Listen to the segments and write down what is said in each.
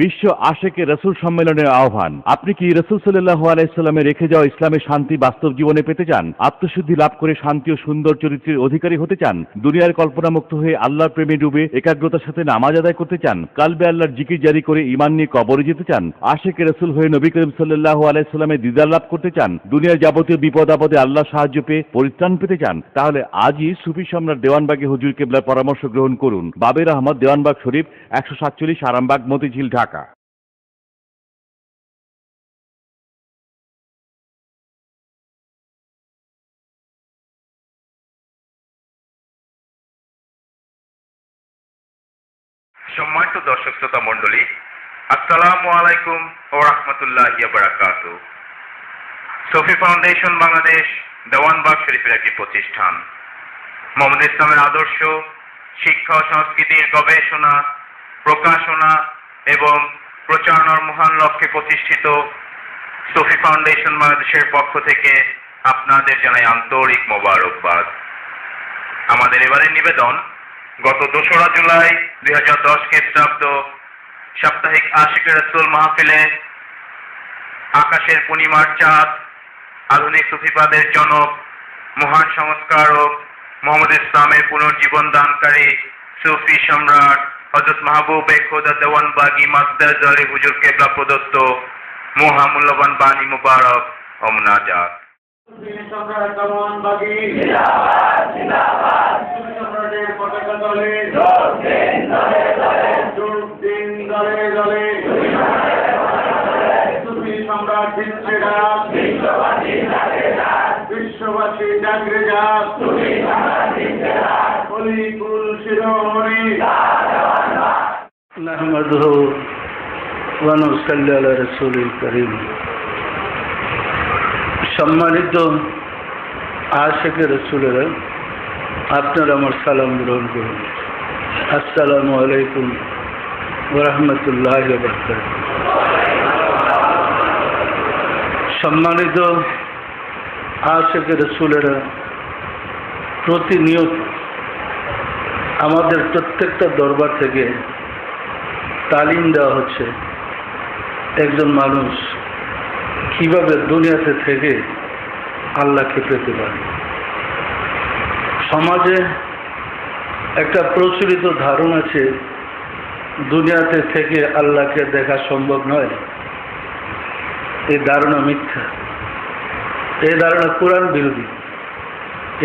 বিশ্ব আশেকে রসুল সম্মেলনের আহ্বান। আপনি কি রসুল সাল্লাল্লাহু আলাইহি সাল্লামের রেখে যাওয়া ইসলামের শান্তি বাস্তব জীবনে পেতে চান? আত্মশুদ্ধি লাভ করে শান্তি ও সুন্দর চরিত্রের অধিকারী হতে চান? দুনিয়ার কল্পনামুক্ত হয়ে আল্লাহর প্রেমে ডুবে একাগ্রতার সাথে নামাজ আদায় করতে চান? কালবে আল্লাহর জিকির জারি করে ঈমান নিয়ে কবরে যেতে চান? আশেকে রসুল হয়ে নবী করিম সাল্লাল্লাহু আলাইহি সাল্লামের দিদার লাভ করতে চান? দুনিয়ার যাবতীয় বিপদ আপদে আল্লাহর সাহায্য পেয়ে পরিত্রাণ পেতে চান? তাহলে আজই সুফি সম্রাট দেওয়ানবাগে হুজুর কেবলার পরামর্শ গ্রহণ করুন। বাবের আহমদ, দেওয়ানবাগ শরীফ, 147, আরামবাগ, মতিঝিল, ঢাকা। সম্মানিত দর্শক শ্রোতা মণ্ডলী, আসসালামু আলাইকুম ওয়া রাহমাতুল্লাহি ওয়া বারাকাতুহু। সফি ফাউন্ডেশন বাংলাদেশ দেওয়ানবাগ শরীফের একটি প্রতিষ্ঠান। মোহাম্মদ ইসলামের আদর্শ, শিক্ষা ও সংস্কৃতির গবেষণা, প্রকাশনা এবং প্রচারণার মহান লক্ষ্যে প্রতিষ্ঠিত সফি ফাউন্ডেশন বাংলাদেশের পক্ষ থেকে আপনাদের জানাই আন্তরিক মোবারকবাদ। আমাদের এবারের নিবেদন গত 2রা জুলাই 2010 খ্রিস্টাব্দ সাপ্তাহিক আশিকে রাসূল মাহফিলে আকাশের পূর্ণিমার চাঁদ, আধুনিক সুফিবাদের জনক, মহান সংস্কারক, মোহাম্মদ ইসলামের পুনর্জীবন দানকারী সুফি সম্রাট হযরত মাহবুবে খোদা দেওয়ানবাগী মাদ্দাজ আলী হুজুর কেবলা প্রদত্ত মহামূল্যবান বাণী মুবারক ও মুনাজাত। পতাকা দলে সুফি সম্রাট বিশ্ববাসী জাগরে যাক, অলিকুল শিরোমণি নাহমাদুহু ওয়া নুসাল্লি আলা রাসূলিল কারীম। সম্মানিত আশিকে রাসূলেরা, আপনারা আমার সালাম গ্রহণ করুন। আসসালামু আলাইকুম ওয়া রাহমাতুল্লাহি ওয়া বারাকাতুহু। সম্মানিত আশিকে রাসূলেরা, প্রতিনিয়ত আমাদের প্রত্যেকটা দরবার থেকে তালিম দেওয়া হচ্ছে একজন মানুষ কিভাবে দুনিয়াতে থেকে আল্লাহকে পেতে পারে। সমাজে একটা প্রচলিত ধারণা আছে দুনিয়াতে থেকে আল্লাহকে দেখা সম্ভব নয়। এই ধারণা মিথ্যা, এই ধারণা কোরআন বিরোধী,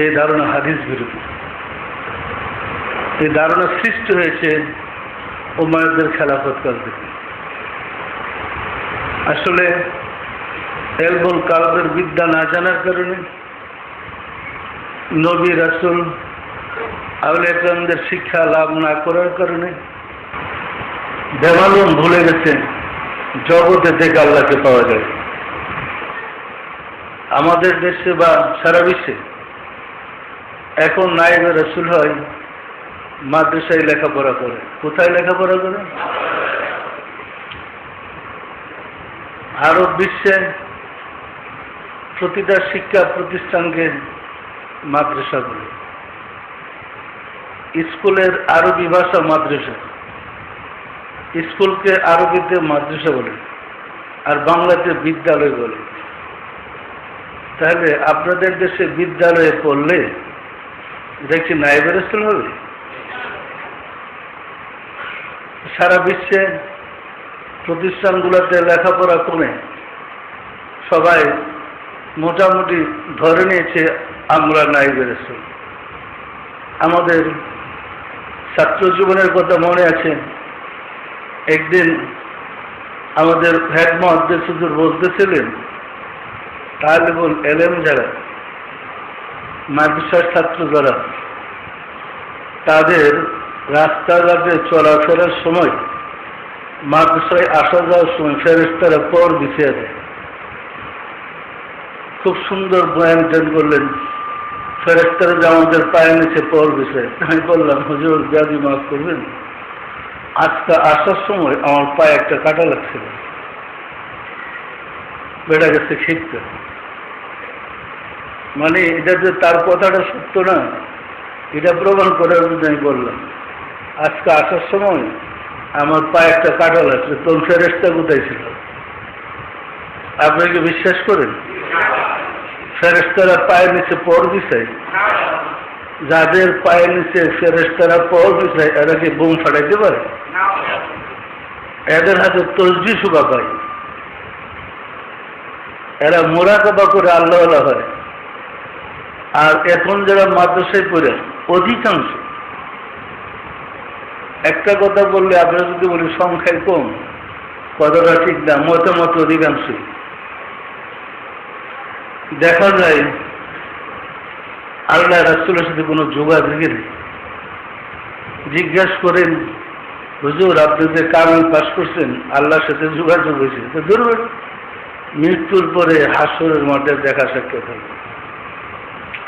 এই ধারণা হাদিস বিরোধী। এই ধারণা সৃষ্টি হয়েছে উমাইয়াদের খেলাফতকাল থেকে। আসলে এলবুল কালবের বিদ্যা না জানার কারণে, নবী রাসূল আউলিয়া কেরামদের শিক্ষা লাভ না করার কারণে বেমালুম ভুলে গেছে জগতে থেকে আল্লাহকে পাওয়া যায়। আমাদের দেশে বা সারা বিশ্বে এখন নায়েবে রাসূল হয় মাদ্রাসায় লেখাপড়া করে। কোথায় লেখাপড়া করে? আরব বিশ্বে প্রতিটা শিক্ষা প্রতিষ্ঠানকে মাদ্রাসা বলে। স্কুলের আরবি ভাষা মাদ্রাসা, স্কুলকে আরবিতে মাদ্রাসা বলে, আর বাংলাতে বিদ্যালয় বলে। তাহলে আপনাদের দেশে বিদ্যালয়ে পড়লে এটা কি নায়েবে রাসূল হবে? সারা বিশ্বে প্রতিষ্ঠানগুলোতে লেখাপড়া করে সবাই মোটামুটি ধরে নিয়েছে আমরা নায়েবে রাসূল। আমাদের ছাত্র জীবনের কথা মনে আছে, একদিন আমাদের হেড মুহাদ্দিস হুজুর বলতেছিলেন তালেবুল ইলম যারা, মাদ্রাসার ছাত্র যারা, তাদের রাস্তাঘাটে চলাফেরার সময়, মাদ্রাসায় আসা যাওয়ার সময় ফেরেশতারা পর বিছিয়ে দেয়। খুব সুন্দর বয়ান টেন করলেন, ফেরেশতারা যে আমাদের পায়ের নিচে পর বিছায়। আমি বললাম, হুজুর বেয়াদবি মাফ করবেন, আজকে আসার সময় আমার পায়ে একটা কাঁটা লাগছিল, বেড়া গেছে খিটতে। মানে এটা যে তার কথাটা সত্য না, এটা প্রমাণ করার জন্য আমি বললাম। আজকে আসার সময় আমার পায়ে একটা কাঁটা লাগছে, তোর ফেরেশতা কোথায় ছিল? আপনি কি বিশ্বাস করেন? ফেরেশতারা পায়ের নিচে পর বিছায়? যাদের পায়ের নিচে ফেরেশতারা পর বিছায় এরা কি বোম ফাটাইতে পারে? এদের হাতে তসবিহ শোভা পায়, এরা মুরাকাবা করে আল্লাহওয়ালা হয়। আর এখন যারা মাদ্রাসায় পড়ে অধিকাংশ, একটা কথা বললে আপনারা যদি বলি সংখ্যায় কম, কথাটা ঠিক না, মতামত অধিকাংশ। দেখা যায় আল্লাহ রাসূলের সাথে কোনো যোগাযোগই নেই। জিজ্ঞাসা করেন, হুজুর আপনি যে কামিল পাস করছেন আল্লাহর সাথে যোগাযোগ হয়েছে? তো ধরুন মৃত্যুর পরে হাসরের মাঠে দেখা সাক্ষাৎ হবে।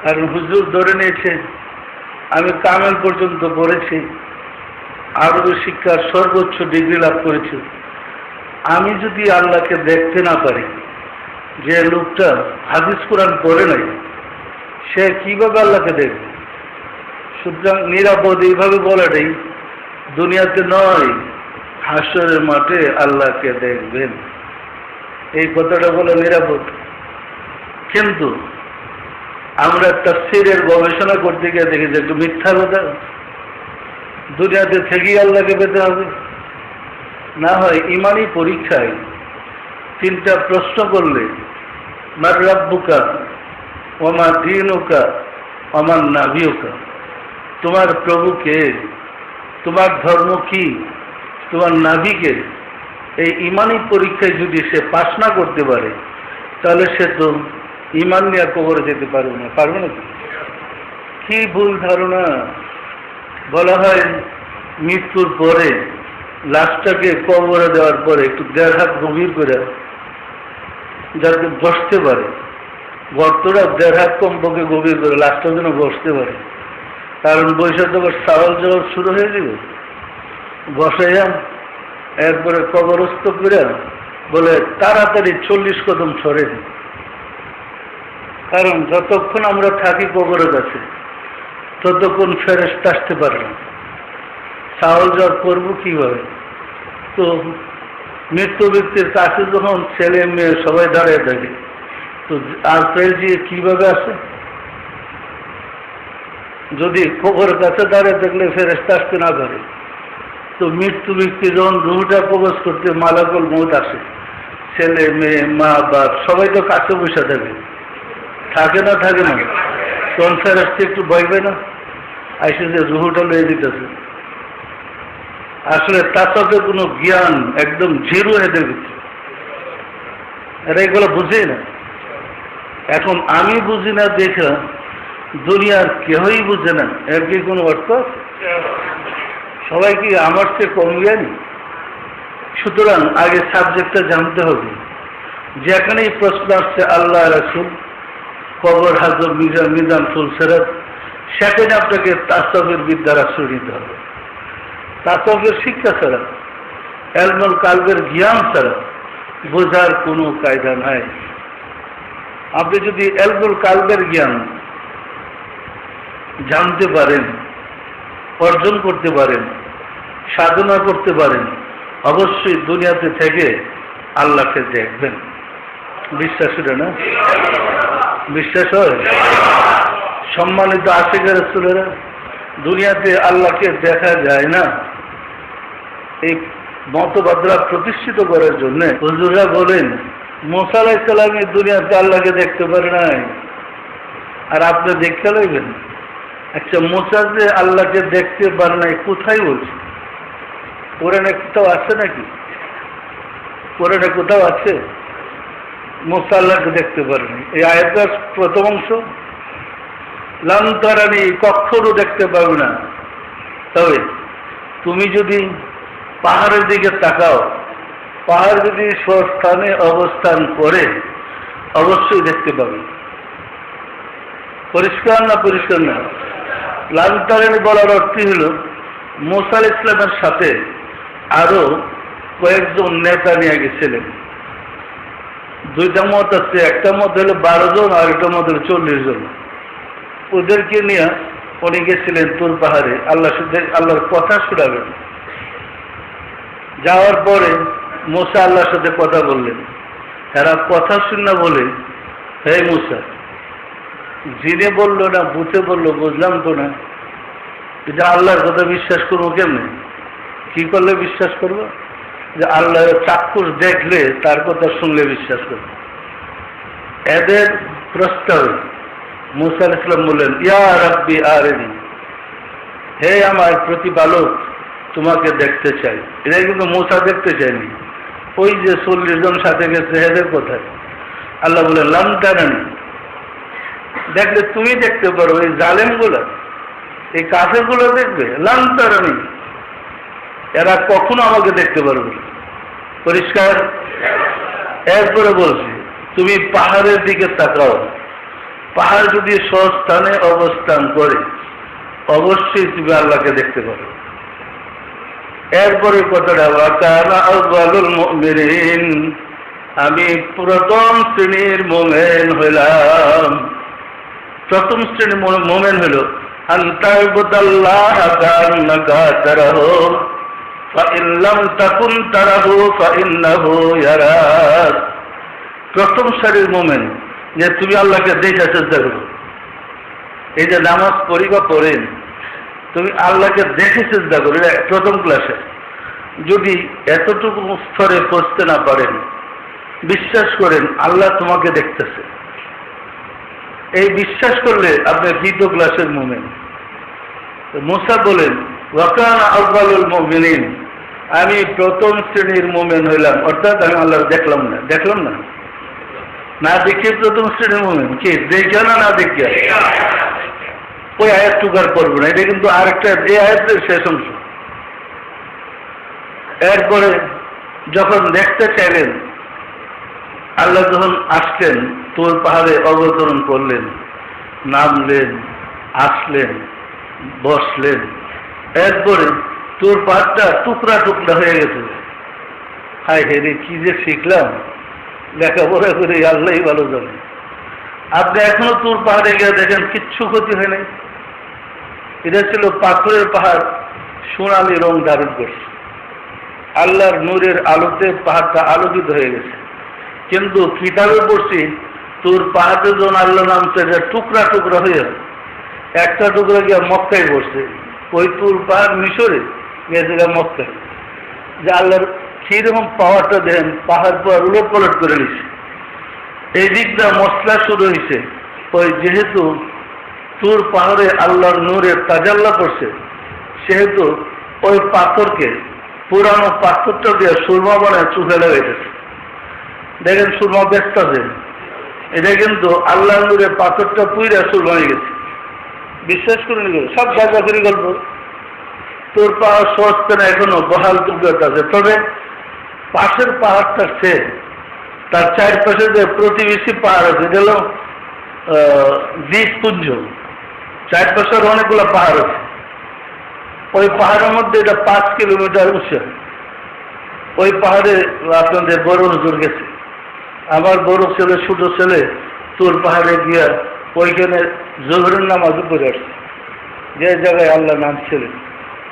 কারণ হুজুর ধরে নিয়েছে আমি কামেল পর্যন্ত পড়েছি, আরবি শিক্ষার সর্বোচ্চ ডিগ্রি লাভ করেছি, আমি যদি আল্লাহকে দেখতে না পারি, যে লোকটা হাদিস কোরআন পড়ে নাই সে কিভাবে আল্লাহকে দেখবে? সুতরাং নিরাপদ এইভাবে বলাটাই, দুনিয়াতে নয় হাসরের মাঠে আল্লাহকে দেখবেন, এই কথাটা বলে নিরাপদ। কিন্তু আমরা তাফসীরের গবেষণা করতে গিয়ে দেখি যে একটু মিথ্যা কথা, দুনিয়াতে থেকেই আল্লাহকে পেতে হবে। না হয় ইমানি পরীক্ষায় 3টা প্রশ্ন করলে, মার রাব্বুকা ওয়া মা দীনুকা ওয়া মান নাবিয়ুকা, তোমার প্রভু কে, তোমার ধর্ম কি, তোমার নাবিকে, এই ইমানি পরীক্ষায় যদি সে পাস না করতে পারে তাহলে সে তো ইমান নিয়ে কবরে যেতে পারবে না। পারবে না? কি ভুল ধারণা! বলা হয় মৃত্যুর পরে লাশটাকে কবরে দেওয়ার পরে একটু 1.5 হাত গভীর করে যাতে বসতে পারে, গর্তটা 1.5 হাত কমপক্ষে গভীর করে লাশটা যেন বসতে পারে। কারণ বৈশাখ আবার চাওয়াল জবাব শুরু হয়ে যাবে। বসাইয়া এরপরে কবরস্থ করে বলে তাড়াতাড়ি 40 কদম সরে দিই। কারণ যতক্ষণ আমরা থাকি কবরের কাছে ততক্ষণ ফেরেশতা আসতে পারে না। চাওয়াল জবাব করবো কিভাবে? তো মৃত্যু ব্যক্তির কাছে যখন ছেলে মেয়ে সবাই দাঁড়িয়ে থাকে, তো আর যে কিভাবে আসে? যদি কবরের কাছে দাঁড়িয়ে থাকলে ফেরেশতা আসতে না পারে, তো মৃত্যু ব্যক্তি যখন রুহটা প্রবেশ করতে মালাকুল মউত আসে, ছেলে মেয়ে মা বাপ সবাই তো কাছে বসে থাকে, থাকে না? থাকে না? তখন ফেরেশতা একটু ভয় পায় না? আইসে যে রুহটা লয়ে দিতেছে। আসলে তাতে কোনো জ্ঞান একদম জিরো এদের ভিতরে, এরা এগুলো বুঝেই না। এখন আমি বুঝি না দেখা দুনিয়ার কেউই বুঝে না, এর কি কোনো অর্থ? সবাই কি আমার চেয়ে কম জ্ঞানী? সুতরাং আগে সাবজেক্টটা জানতে হবে। যেখানেই প্রশ্ন আসছে আল্লাহ রাসূল, কবর, হাজর, মিজান, মিজান, ফুলসেরাত, সেখানে আপনাকে তাসাউফের বিদ্যার আশ্রয় নিতে হবে। তাসাউফের শিক্ষা ছাড়া, এলমুল কালবের জ্ঞান ছাড়া বোঝার কোনো কায়দা নাই। আপনি যদি এলমুল কালবের জ্ঞান জানতে পারেন, অর্জন করতে পারেন, সাধনা করতে পারেন, অবশ্যই দুনিয়াতে থেকে আল্লাহকে দেখবেন। বিশ্বাস হয় না? বিশ্বাস হয়? সম্মানিত আশিক রাসূলেরা, দুনিয়াতে আল্লাহকে দেখা যায় না, এই মতবাদরা প্রতিষ্ঠিত করার জন্য হুজুররা বলেন মুসা আলাইহিস সালাম দুনিয়াতে আল্লাহকে দেখতে পারে নাই, আর আপনি দেখতে লাগবেন। আচ্ছা, মুসা যে আল্লাহকে দেখতে পারে নাই কোথায় বলছে? কোরআনে কোথাও আছে নাকি? কোরআনে কোথাও আছে মুসা আল্লাহকে দেখতে পারে নাই? এই আয়াতের প্রথম অংশ, লান তারানি, কখনো দেখতে পাবে না। তবে তুমি যদি পাহাড়ের দিকে তাকাও, পাহাড় যদি স্বস্থানে অবস্থান করে অবশ্যই দেখতে পাবে। পরিষ্কার না? পরিষ্কার না? লান তারানি বলার অর্থ হল মুসা আলাইহিস সালামের সাথে আরো কয়েকজন নেতা নিয়ে গেছিলেন। 2টা মত আছে, একটা মত হলো 12 জন, আর একটা মত হলো 40 জন। ওদেরকে নিয়ে উনি গেছিলেন তুর পাহাড়ে আল্লাহর কথা শোনাবেন। যাওয়ার পরে মুসা আল্লাহর সাথে কথা বললেন। এরা কথা শুনে বলে, হে মুসা, জিনে বললো না ভূতে বললো বুঝলাম তো না, এটা আল্লাহর কথা বিশ্বাস করবো কেমনে? কি করলে বিশ্বাস করবো? যে আল্লাহর চাক্ষুষ দেখলে তার কথা শুনলে বিশ্বাস করবো। এদের প্রস্তাবে মুসা আলাইহিস সালাম বললেন, ইয়া রাব্বি আরিনি, হে আমার প্রতিপালক, তোমাকে দেখতে চাই। এটা কিন্তু মুসা দেখতে চায়নি, ওই যে 40 জন সাথে গেছে এদের কোথায়? আল্লাহ বলেন, লাম তারানি, দেখলে তুমি দেখতে পারো, এই জালেম গুলা, এই কাফের গুলো দেখবে? লাম তারানি, এরা কখনো আমাকে দেখতে পারবে না। পরিষ্কার? এরপরে বলছি, তুমি পাহাড়ের দিকে তাকাও, পাহাড় যদি স্বস্থানে অবস্থান করে অবশ্যই তুমি আল্লাহকে দেখতে পারো। এরপরে কথাটা, ওয়াকানা আউয়ালুল মুমিনিন, আমি প্রথম শ্রেণীর মুমিন হইলাম। প্রথম শ্রেণীর মুমিন হইল আনতা ইবুদাল্লাহ কান্নাকা তারাহু ফাইন লাম তাকুন তারাহু ফাইন্নাহু ইয়ারাক। প্রথম সারির মুমিন, যে তুমি আল্লাহকে দেখে চেষ্টা করো। এই যে নামাজ পড়ি বা পড়েন, তুমি আল্লাহকে দেখে চেষ্টা করো, প্রথম ক্লাসে। যদি এতটুকু স্তরে পৌঁছতে না পারেন, বিশ্বাস করেন আল্লাহ তোমাকে দেখতেছে। এই বিশ্বাস করলে আপনি দ্বিতীয় ক্লাসের মুমিন। মুসা বলেন, ওয়াকানা আউয়ালুল মুমিনিন, আমি প্রথম শ্রেণীর মুমিন হইলাম, অর্থাৎ আমি আল্লাহ দেখলাম না, না দেখে প্রথম শ্রেণীর মুমিন। কি দেখে না দেখে? ওই আয়াত টুকার করবো না, এটা কিন্তু আরেকটা, এই আয়াতের শেষ অংশ। এরপরে যখন দেখতে চাইলেন, আল্লাহ যখন আসলেন, তুর পাহাড়ে অবতরণ করলেন, নামলেন, আসলেন, বসলেন। এরপরে তুর পাহাড়টা টুকরা টুকরা হয়ে গেছে। হায় হে রে, কি যে শিখলাম, লেখাপড়া করে আল্লাহই ভালো জানে। আপনি এখনো তুর পাহাড়ে গিয়ে দেখেন কিচ্ছু ক্ষতি হয় নাই। এটা ছিল পাথরের পাহাড়, সোনালি রং ধারণ করছে, আল্লাহর নূরের আলোতে পাহাড়টা আলোকিত হয়ে গেছে। কিন্তু কিতাবে পড়ছি, তোর পাহাড়ে যখন আল্লাহ নামছে, টুকরা টুকরা হয়ে একটা টুকরা গিয়ে মক্কায় পড়ছে। ওই তুর পাহাড় মিশরে গেছে মক্কায়। যে আল্লাহর কিরকম পাওয়ারটা দেন, পাহাড় পাহাড় উলট পালট করে নিচ্ছে। এই দিকটা মশলা শুরু হয়েছে, ওই যেহেতু তুর পাহাড়ে আল্লাহর নূরের তাজাল্লা করছে, সেহেতু ওই পাথরকে, পুরানো পাথরটা দিয়ে সুরমা বানায় চুখে লাগাইতেছে। দেখেন সুরমা ব্যস্ত আছে, এটা কিন্তু আল্লাহ নূরের পাথরটা পুইরা সুরমা হয়ে গেছে। বিশ্বাস করুন, সব গাছাখুরি গল্প। তোর পাহাড় সহজতে না, এখনো বহাল যোগ্যতা আছে। তবে পাশের পাহাড়টা সে, তার চারপাশে যে প্রতিবেশী পাহাড় আছে, এটা হলো দ্বীপপুঞ্জ, চারপাশের অনেকগুলো পাহাড় আছে। ওই পাহাড়ের মধ্যে এটা 5 কিলোমিটার উঁচু। ওই পাহাড়ে আপনাদের বড় হুজুর গেছে, আমার বড় ছেলে, ছোট ছেলে তোর পাহাড়ে গিয়া ওইখানে জোহরের নামাজ পড়ে আসছে। যে জায়গায় আল্লাহ নাম ছিলেন,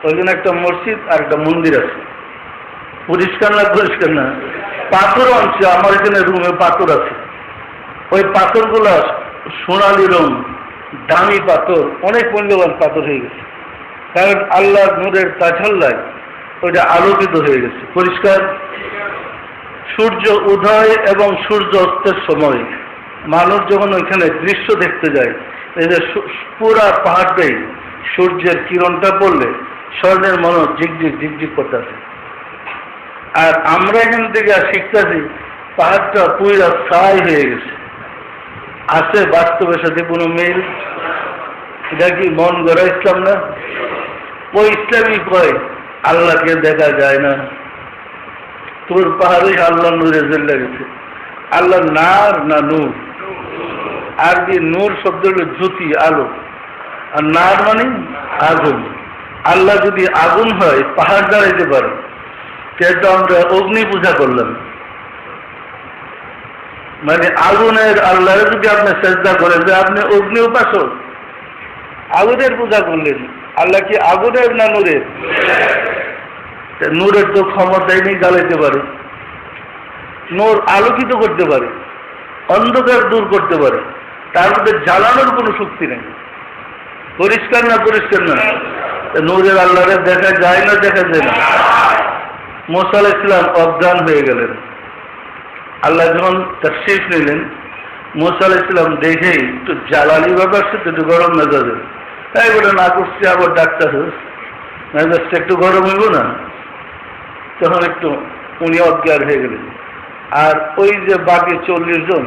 ওইখানে একটা মসজিদ আর একটা মন্দির আছে। পরিষ্কার না, পাথরও আনছে। আমার এখানে রুমে পাথর আছে, ওই পাথরগুলা সোনালি রং, দামি পাথর, অনেক মূল্যবান পাথর হয়ে গেছে। কারণ আল্লাহর নূরের তাজাল্লায় ওইটা আলোকিত হয়ে গেছে, পরিষ্কার। সূর্য উদয় এবং সূর্য অস্তের সময় মানুষ যখন ওইখানে দৃশ্য দেখতে যায়, এই যে পুরা পাহাড়টাই সূর্যের কিরণটা পড়লে স্বর্ণের মনে ঝিকঝিক করতেছে। আর আমরা এখান থেকে শিখতেছি, পাহাড়টা পুরা ছাই হয়ে গেছে। আছে বাস্তবের সাথে কোনো মিল? এটা কি মন গড়া ইসলাম না? ওই ইসলামই কয় আল্লাহকে দেখা যায় না। তোর পাহাড়ে আল্লাহ নূরে জেলে গেছে। আল্লাহ নার না নূর? আরবি নূর শব্দ হলো জ্যোতি, আলো, আর নার মানে আগুন। আল্লাহ যদি আগুন হয়, পাহাড় দাঁড়াইতে পারে, সেটা আমরা অগ্নি পূজা করলাম। মানে আগুনের আল্লাহরে যদি আপনি চেষ্টা করেন যে আপনি অগ্নি উপাসক, আগুনের পূজা করলেন। আল্লাহ কি আগুনের না নূরের? নূরের তো ক্ষমতাই নেই জ্বালাইতে পারে, নূর আলোকিত করতে পারে, অন্ধকার দূর করতে পারে, তার মধ্যে জ্বালানোর কোনো শক্তি নেই। পরিষ্কার না পরিষ্কার না? নূরের আল্লাহরে দেখা যায় না দেখা যায় না? মুসা আলাইহিস সালাম অজ্ঞান হয়ে গেলেন। আল্লাহ যখন তাশরীফ নিলেন, মুসা আলাইহিস সালাম দেখেই একটু জ্বালানি ব্যাপার সাথে একটু গরম মেজাজে তাই বলে না করছি, আবার ডাক্তার মেজাজটা একটু গরম হইব না, তখন একটু উনি অজ্ঞান হয়ে গেলেন। আর ওই যে বাকি 40 জন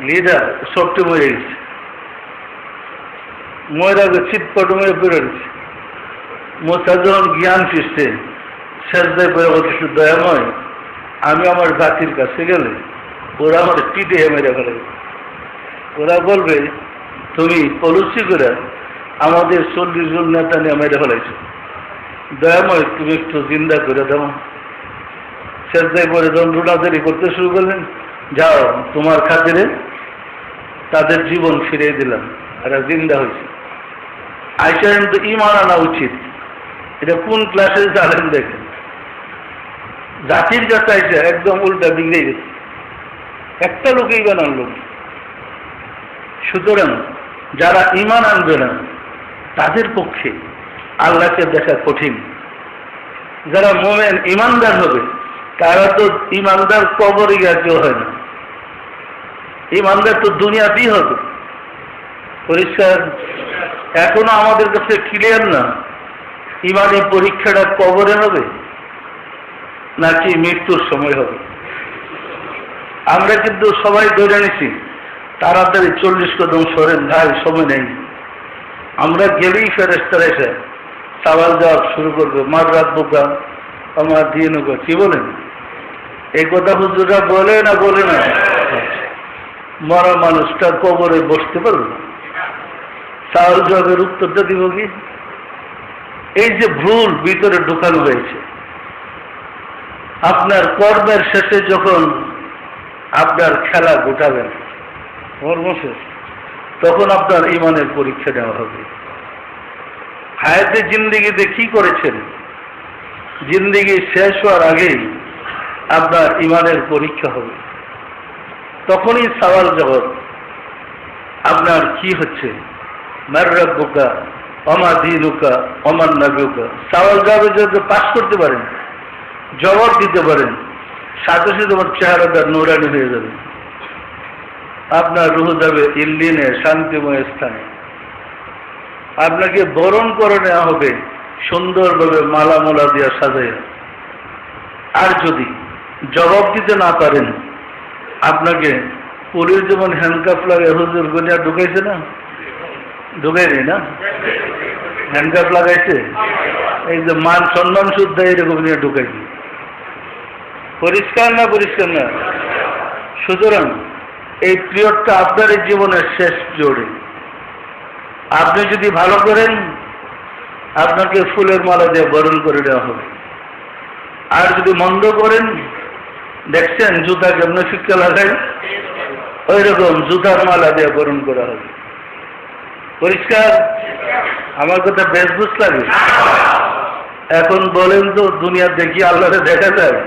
লিডার সবটি মরে গেছে, ময়রা ছিটপট মেরে বেরো গেছে। মুসা যখন জ্ঞান ফিরছে সেজদায় পড়ে বলতেছে, দয়াময় আমি আমার জাতির কাছে গেলে ওরা আমার পিঠে মেরে ফেলে, ওরা বলবে তুমি পলুসি করে আমাদের 40 জন নেতা নিয়ে মেরে ফেলাইছো, দয়াময় তুমি একটু জিন্দা করে দাও। সেজদায় পড়ে যখন রুনাজারি করতে শুরু করলেন, যাও তোমার খাতিরে তাদের জীবন ফিরিয়ে দিলাম, এরা জিন্দা হয়েছে। আইসা কিন্তু ঈমান আনা উচিত। এটা কোন ক্লাসে জানেন দেখেন, জাতির কাছে আইসা একদম উল্টা বিগড়ে গেছে, একটা লোক ঈমান আনলো। সুতরাং যারা ঈমান আনবে না তাদের পক্ষে আল্লাহকে দেখা কঠিন। যারা মোমেন ঈমানদার হবে তারা তো ঈমানদার কবরে গিয়ে কেউ হয় না, ঈমানদার তো দুনিয়াতেই হবে। পরিষ্কার? এখনো আমাদের কাছে ক্লিয়ার না ঈমানের পরীক্ষাটা কবরে হবে নাকি মৃত্যুর সময় হবে। আমরা কিন্তু সবাই ধরে নিছি তাড়াতাড়ি 40 কদম সরেন, ভাই সময় নেই। আমরা গেলেই ফেরেশতারা এসে সওয়াল জবাব শুরু করবে, মার রাব্বুকা আমার দিনুকা। কি বলেন? এই কথা হুজুররা বলে না বলে না? মরা মানুষটা কবরে বসতে পারবে না, সওয়াল জবাবের উত্তরটা দিব কি? এই যে ভুল ভিতরে ঢুকানো হয়েছে, আপনার কর্মের শেষে যখন আপনার খেলা গোটাবেন কর্মশেষ, তখন আপনার ঈমানের পরীক্ষা নেওয়া হবে। হায়াতে জিন্দিগিতে কি করেছেন, জিন্দিগি শেষ হওয়ার আগেই আপনার ঈমানের পরীক্ষা হবে। তখনই সওয়াল জবাব আপনার কি হচ্ছে, মার রাব্বুকা ওমা দীনুকা ওমান নবিয়ুকা। সওয়াল জবাবে যদি পাস করতে পারেন, জবাব দিতে পারেন, সাথে সাথে আমার চেহারাটা নূরানি হয়ে যাবে, আপনার রূহ যাবে ইল্লিনে শান্তিময় স্থানে, আপনাকে বরণ করে নেওয়া হবে সুন্দরভাবে মালা মোলা দিয়া সাজাইয়া। আর যদি জবাব দিতে না পারেন, আপনাকে পুলিশ যেমন হ্যান্ডকাফ লাগে হুজুর গনিয়া ঢুকাইছে না, ঢুকাইনি না, হ্যান্ডকাফ লাগাইছে, এই যে মান সম্মান শুদ্ধ এরকম নিয়ে ঢুকাইছে। পরিষ্কার না পরিষ্কার না? সুতরাং এই পিরিয়ডটা আপনার এই জীবনের শেষ পিরিয়ডে আপনি যদি ভালো করেন, আপনাকে ফুলের মালা দিয়ে বরণ করে দেওয়া হবে। আর যদি মন্দ করেন, দেখছেন জুতা কেমন শিক্ষা লাগাই, ওই রকম জুতার মালা দিয়ে বরণ করা হবে। পরিষ্কার? আমার কথা বেশ বুঝ লাগে। এখন বলেন তো, দুনিয়া দেখি আল্লাহরে দেখা যায়?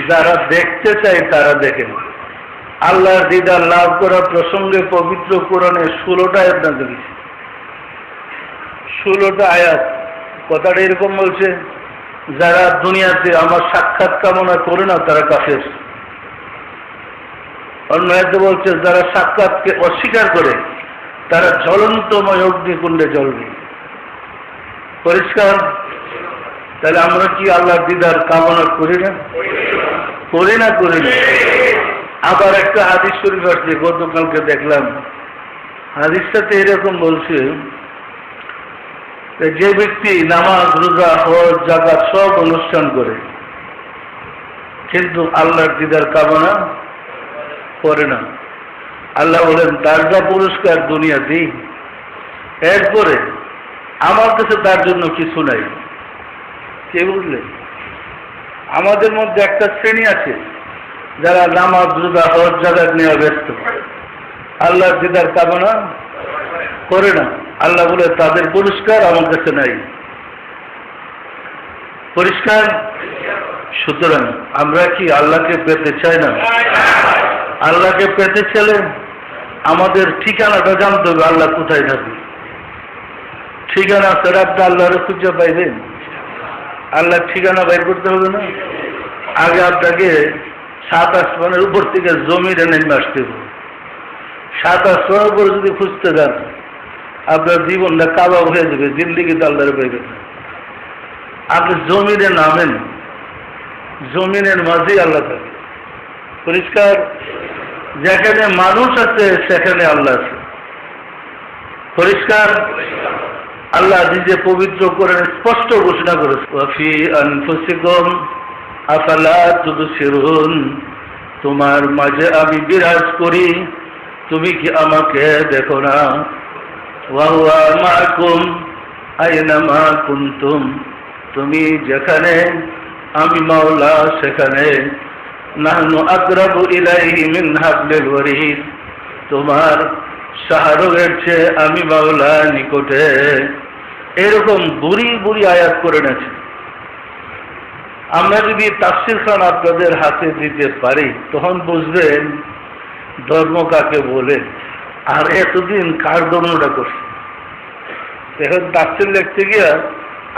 যারা দেখতে চায় তারা দেখেন। আল্লাহর দিদার লাভ করা প্রসঙ্গে পবিত্র কোরআনে 16টা আয়াত নাযিল হয়েছে। 16টা আয়াত কথাটা এরকম বলছে, যারা দুনিয়াতে আমার সাক্ষাৎ কামনা করে না তারা কাফের। অন্য আয়াতে বলছে যারা সাক্ষাৎকে অস্বীকার করে তারা জ্বলন্তময় অগ্নিকুণ্ডে জ্বলবে। পরিষ্কার? তাহলে আমরা কি আল্লাহর দিদার কামনা করি না? করি না করি না? আবার একটা হাদিস শরীফ আসছে, গতকালকে দেখলাম, হাদিসটাতে এরকম বলছে যে ব্যক্তি নামাজ রোজা হজ জাকাত সব অনুষ্ঠান করে কিন্তু আল্লাহর দিদার কামনা করে না, আল্লাহ বলেন তার যা পুরস্কার দুনিয়াতেই, এরপরে আমার কাছে তার জন্য কিছু নাই। কে বুঝলেন? আমাদের মধ্যে একটা শ্রেণী আছে যারা নামাজ রোজা হজ জাকাত নিয়ে ব্যস্ত, আল্লাহর দিদার কামনা করে না। আল্লাহ বলে তাদের পুরস্কার আমার কাছে নাই। পরিষ্কার? সুতরাং আমরা কি আল্লাহকে পেতে চাই না? আল্লাহকে পেতে চাইলে আমাদের ঠিকানাটা জানতে হবে, আল্লাহ কোথায় থাকে। ঠিকানা ছাড়া আপনি আল্লাহরে খুঁজে পাইবেন? আল্লাহর ঠিকানা বাইর করতে হবে না? আগে আপনাকে 7 আসমানের উপর থেকে জমিনে নেমে আসতে হবে। 7 আসমানের উপর যদি খুঁজতে যান আপনার জীবনটা কাবাব হয়ে যাবে, জিন্দিগিতে আল্লাহরে পাইবেন না। আপনি জমিনে নামেন, জমিনের মাঝেই আল্লাহ থাকে। পরিষ্কার? যেখানে মানুষ আছে সেখানে আল্লাহ আছে। পরিষ্কার? আল্লাহ নিজে পবিত্র করে স্পষ্ট ঘোষণা করেছে, ওয়াফি আনফুসিকুম আফালা তুবসিরুন, তোমার মাঝে আমি বিরাজ করি, তুমি কি আমাকে দেখো না? ওয়া হুয়া মাআকুম আইনামা কুনতুম, তুমি যেখানে আমি মাওলা সেখানে। নাহনু আকরাবু ইলাইহি মিন হাবলিল ওয়ারিদ, তোমার শাহরগের চেয়ে আমি মাওলা নিকটে। এরকম বুড়ি বুড়ি আয়াত করে নেছে। আমরা যদি তাফসীর খান আপনাদের হাতে দিতে পারি তখন বুঝবেন ধর্ম কাকে বলে আর এতদিন কার ধর্মটা করছে। এখন তাফসীর লিখতে গিয়া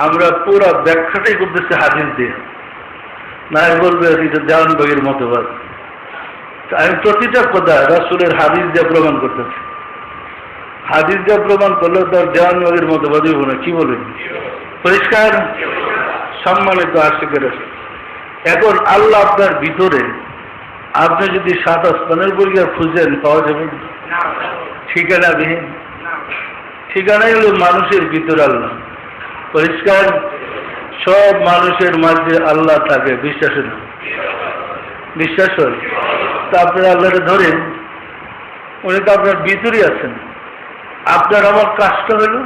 আমরা পুরো ব্যাখ্যাটাই করতেছি হাদিস দিয়ে, না বলবে এটা দেওয়ানবাগের মতবাদ। আমি প্রতিটা কথা রাসূলের হাদিস দিয়ে প্রমাণ করতেছি। হাদিস দিয়ে প্রমাণ করলে তার দেওয়ানবাগের মতবাদই হবে না। কি বলেন? পরিষ্কার? সম্মানিত আশিকের, এখন আল্লাহ আপনার ভিতরে, আপনি যদি 7 আসমানের উপর গিয়ে খুঁজেন পাওয়া যাবে? ঠিকানাবিহীন। ঠিকানাই হলো মানুষের ভিতরে আল্লাহ। পরিষ্কার? সব মানুষের মাঝে আল্লাহ থাকে, বিশ্বাস না? বিশ্বাস হয় তা আপনারা আল্লাহরে ধরেন, উনি তো আপনার ভিতরেই আছেন। আপনার আমার কাজটা হলো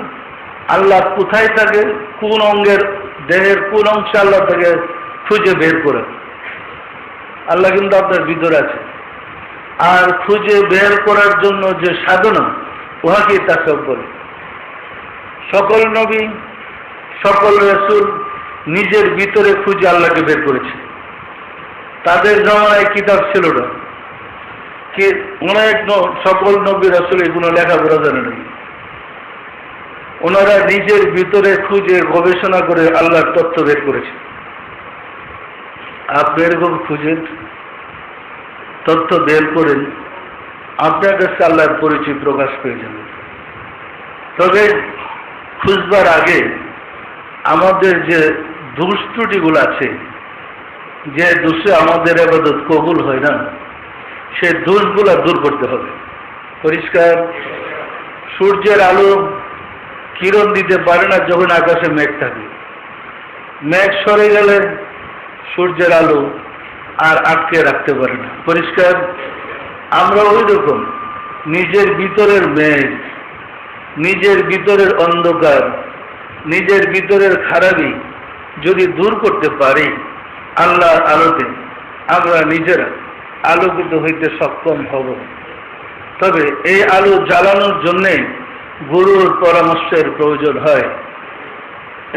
আল্লাহ কোথায় থাকে, কোন অঙ্গের দেহের কোন অংশে আল্লাহ থাকে খুঁজে বের করে। আল্লাহ কিন্তু আপনার ভিতরে আছে। আর খুঁজে বের করার জন্য যে সাধনা, উহাকেই তাসাউফ বলে। সকল নবী, সকল রাসূল নিজের ভিতরে খুঁজে আল্লাহকে বের করেছে। তাদের জমানায় কিতাব ছিল না, কি অনেক সকল নবী রাসূল এগুলো লেখাপড়া জানে না। ওনারা নিজের ভিতরে খুঁজে গবেষণা করে আল্লাহর তথ্য বের করেছে। আপনি এরকম খুঁজেন, তথ্য বের করেন, আপনার কাছে আল্লাহর পরিচয় প্রকাশ পেয়ে যাবে। তবে খুঁজবার আগে আমাদের যে দোষ ত্রুটিগুলো আছে, যে দোষে আমাদের ইবাদত কবুল হয় না, সে দোষগুলো দূর করতে হবে। পরিষ্কার? সূর্যের আলো কিরণ দিতে পারে না যখন আকাশে মেঘ থাকে। মেঘ সরে গেলে সূর্যের আলো আর আটকে রাখতে পারে না। পরিষ্কার? আমরা ওই রকম নিজের ভিতরের মেঘ, নিজের ভিতরের অন্ধকার, নিজের ভিতরের খারাপি যদি দূর করতে পারি আল্লাহর আলোতে, আমরা নিজেরা আলোকিত হইতে সক্ষম হব। তবে এই আলো জ্বালানোর জন্যে গুরুর পরামর্শের প্রয়োজন হয়।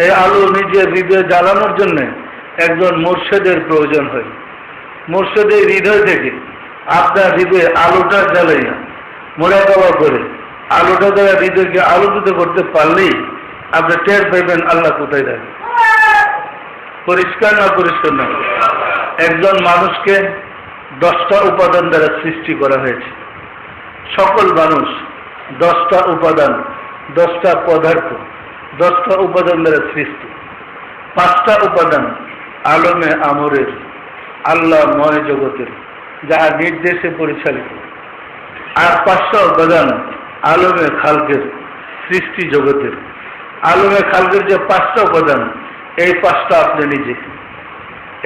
এই আলো নিজের হৃদয়ে জ্বালানোর জন্য একজন মুর্শিদের প্রয়োজন হয়। মুর্শিদের হৃদয় থেকে আপনার হৃদয়ে আলোটা জ্বালাইয়া মোরাকাবা করে আলোটা দ্বারা হৃদয়কে আলোকিত করতে পারলেই আপনি টের পাইবেন আল্লাহ কোথায় থাকে। পরিষ্কার না? পরিষ্কার না? একজন মানুষকে 10টা উপাদান দ্বারা সৃষ্টি করা হয়েছে। সকল মানুষ 10টা উপাদান, 10টা পদার্থ, 10টা উপাদান দ্বারা সৃষ্টি। 5টা উপাদান আলমে আমরের, আল্লাহময় জগতের, যাহা নির্দেশে পরিচালিত। আর 5টা উপাদান আলমে খালকের, সৃষ্টি জগতের। আলমে খালকের যে 5টা উপাদান, এই 5টা আপনি নিজে।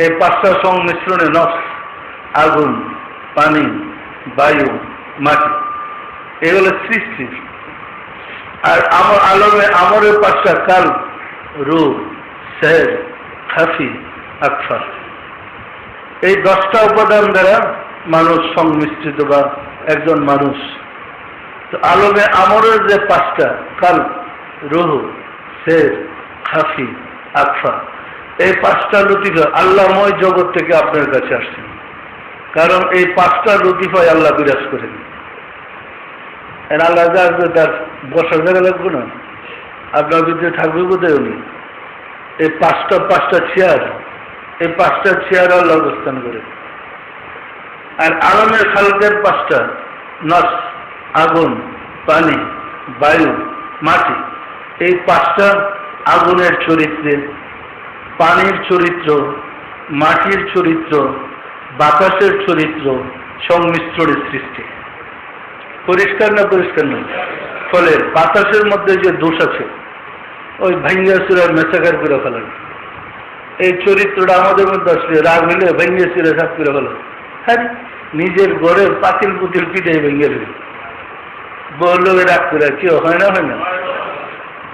এই 5টা সংমিশ্রণে নফস, আগুন, পানি, বায়ু, মাটি, এগুলো সৃষ্টি। আর আমার আলমে আমরের 5টা কাল, রূহ, সের, খাফি, আকফা। এই 10টা উপাদান দ্বারা মানুষ সংমিশ্রিত বা একজন মানুষ। তো আলমে আমরের যে 5টা কাল, রূহ, সের, খাফি, আকফা, এই 5টা লতিফা আল্লাহময় জগৎ থেকে আপনার কাছে আসছে, কারণ এই 5টা লতিফায় আল্লাহ বিরাজ করেন। আল্লাহ যা আসবে তার বসার জায়গা লাগবে না, আপনার ভিতরে থাকবে কোথায় উনি? এই 5টা চেয়ার, এই 5টা চেয়ার আল্লাহ অবস্থান করে। আর আলমের খালকের 5টা নস, আগুন, পানি, বায়ু, মাটি, এই 5টা আগুনের চরিত্রে, পানির চরিত্র, মাটির চরিত্র, বাতাসের চরিত্র সংমিশ্রণের সৃষ্টি। পরিষ্কার না পরিষ্কার না? ফলে বাতাসের মধ্যে যে দোষ আছে ওই ভাঙ্গা চুরার মেসাকার করে ফেলেন। এই চরিত্রটা আমাদের মধ্যে আসলে রাগ হইলে ভেঙ্গে চুরে সাফ করে ফেলেন। হ্যাঁ, নিজের ঘরের পাতিল পুতিল পিঠে ভেঙ্গে দিল, বললো রাগ করে কেউ হয় না, হয় না।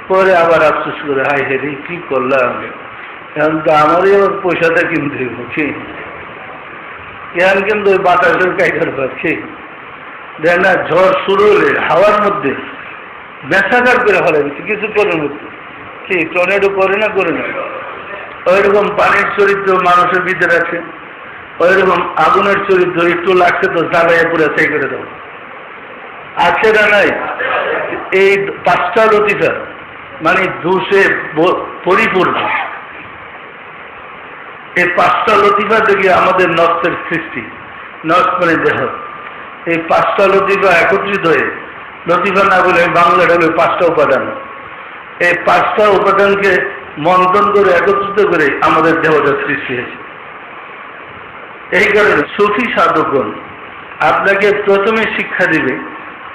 পরে আবার আফসোস করে হাই হেরি কি করলাম, এখন তো আমারই আবার পয়সাটা কিনতে হচ্ছে, এখন কিন্তু ওই বাতাসের কাইটার পাচ্ছি দেখ না। ঝড় শুরু হলে হাওয়ার মধ্যে মেসাকার করে ফেলে দিচ্ছে কিছুক্ষণের মধ্যে, কি টর্নেডো করে না, করে না। ওইরকম পানির চরিত্র মানুষের ভিতরে আছে, ওইরকম আগুনের চরিত্র একটু লাগছে তো জ্বালাইয়া পুরো সেই করে দাও, আছে না নাই? এই 5টা লতিফা মানে দোষে পরিপূর্ণ। এই 5টা লতিফা থেকে আমাদের নফসের সৃষ্টি, নফস মানে দেহ। এই 5টা লতিফা একত্রিত হয়ে, লতিফা না বলে বাংলাটা হলো 5টা উপাদান। এই 5টা উপাদানকে মন্থন করে একত্রিত করে আমাদের দেহটা সৃষ্টি হয়েছে। এই কারণে সুফি সাধকগণ আপনাকে প্রথমে শিক্ষা দিবে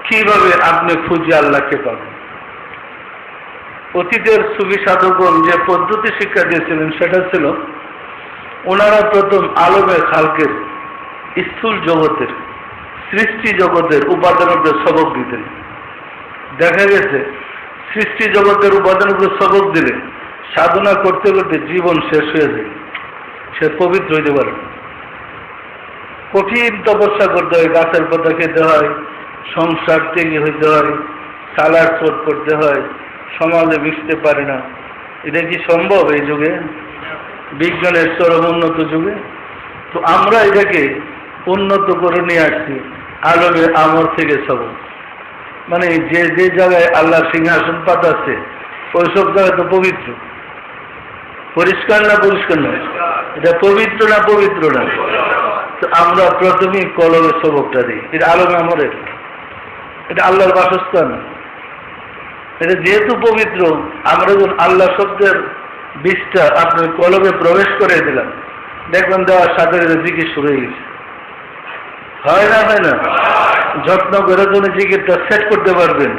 কিভাবে আপনি খুঁজে আল্লাহকে পাবেন। অতীতের সুফি সাধকগণ যে পদ্ধতি শিক্ষা দিয়েছিলেন সেটা ছিল, ওনারা প্রথম আলমের খালকের স্থূল জগতের, সৃষ্টি জগতের উপাদানকে সবক দিতেন। দেখা গেছে সৃষ্টি জগতের উপাদানকে সবক দিলে সাধনা করতে করতে জীবন শেষ হয়ে যায়, সে পবিত্র হইতে পারে। কঠিন তপস্যা করতে হয়, গাছের পাতা খেতে হয়, সংসার ত্যাগী হইতে হয়, সালার চোট করতে হয়, সমাজে মিশতে পারে না। এটা কি সম্ভব এই যুগে, বিজ্ঞানের চরম উন্নত যুগে? তো আমরা এটাকে উন্নত করে নিয়ে আসছি আলমের আমর থেকে সবক। মানে যে যে জায়গায় আল্লাহর সিংহাসন পাতাচ্ছে ওইসব জায়গা তো পবিত্র। পরিষ্কার না পরিষ্কার নয়? এটা পবিত্র না পবিত্র না? তো আমরা প্রথমেই কলমের সবকটা দিই। এটা আলমে আমরের, এটা আল্লাহর বাসস্থান। এটা যেহেতু পবিত্র, আমরা যখন আল্লাহ শব্দের বীজটা আপনার কলমে প্রবেশ করে দিলাম, দেখবেন দেওয়ার সাথে সাথে জিকির শুরু হয়ে গেছে। হয় না, হয় না? যত্ন করে যখন জিকিরটা সেট করতে পারবেন,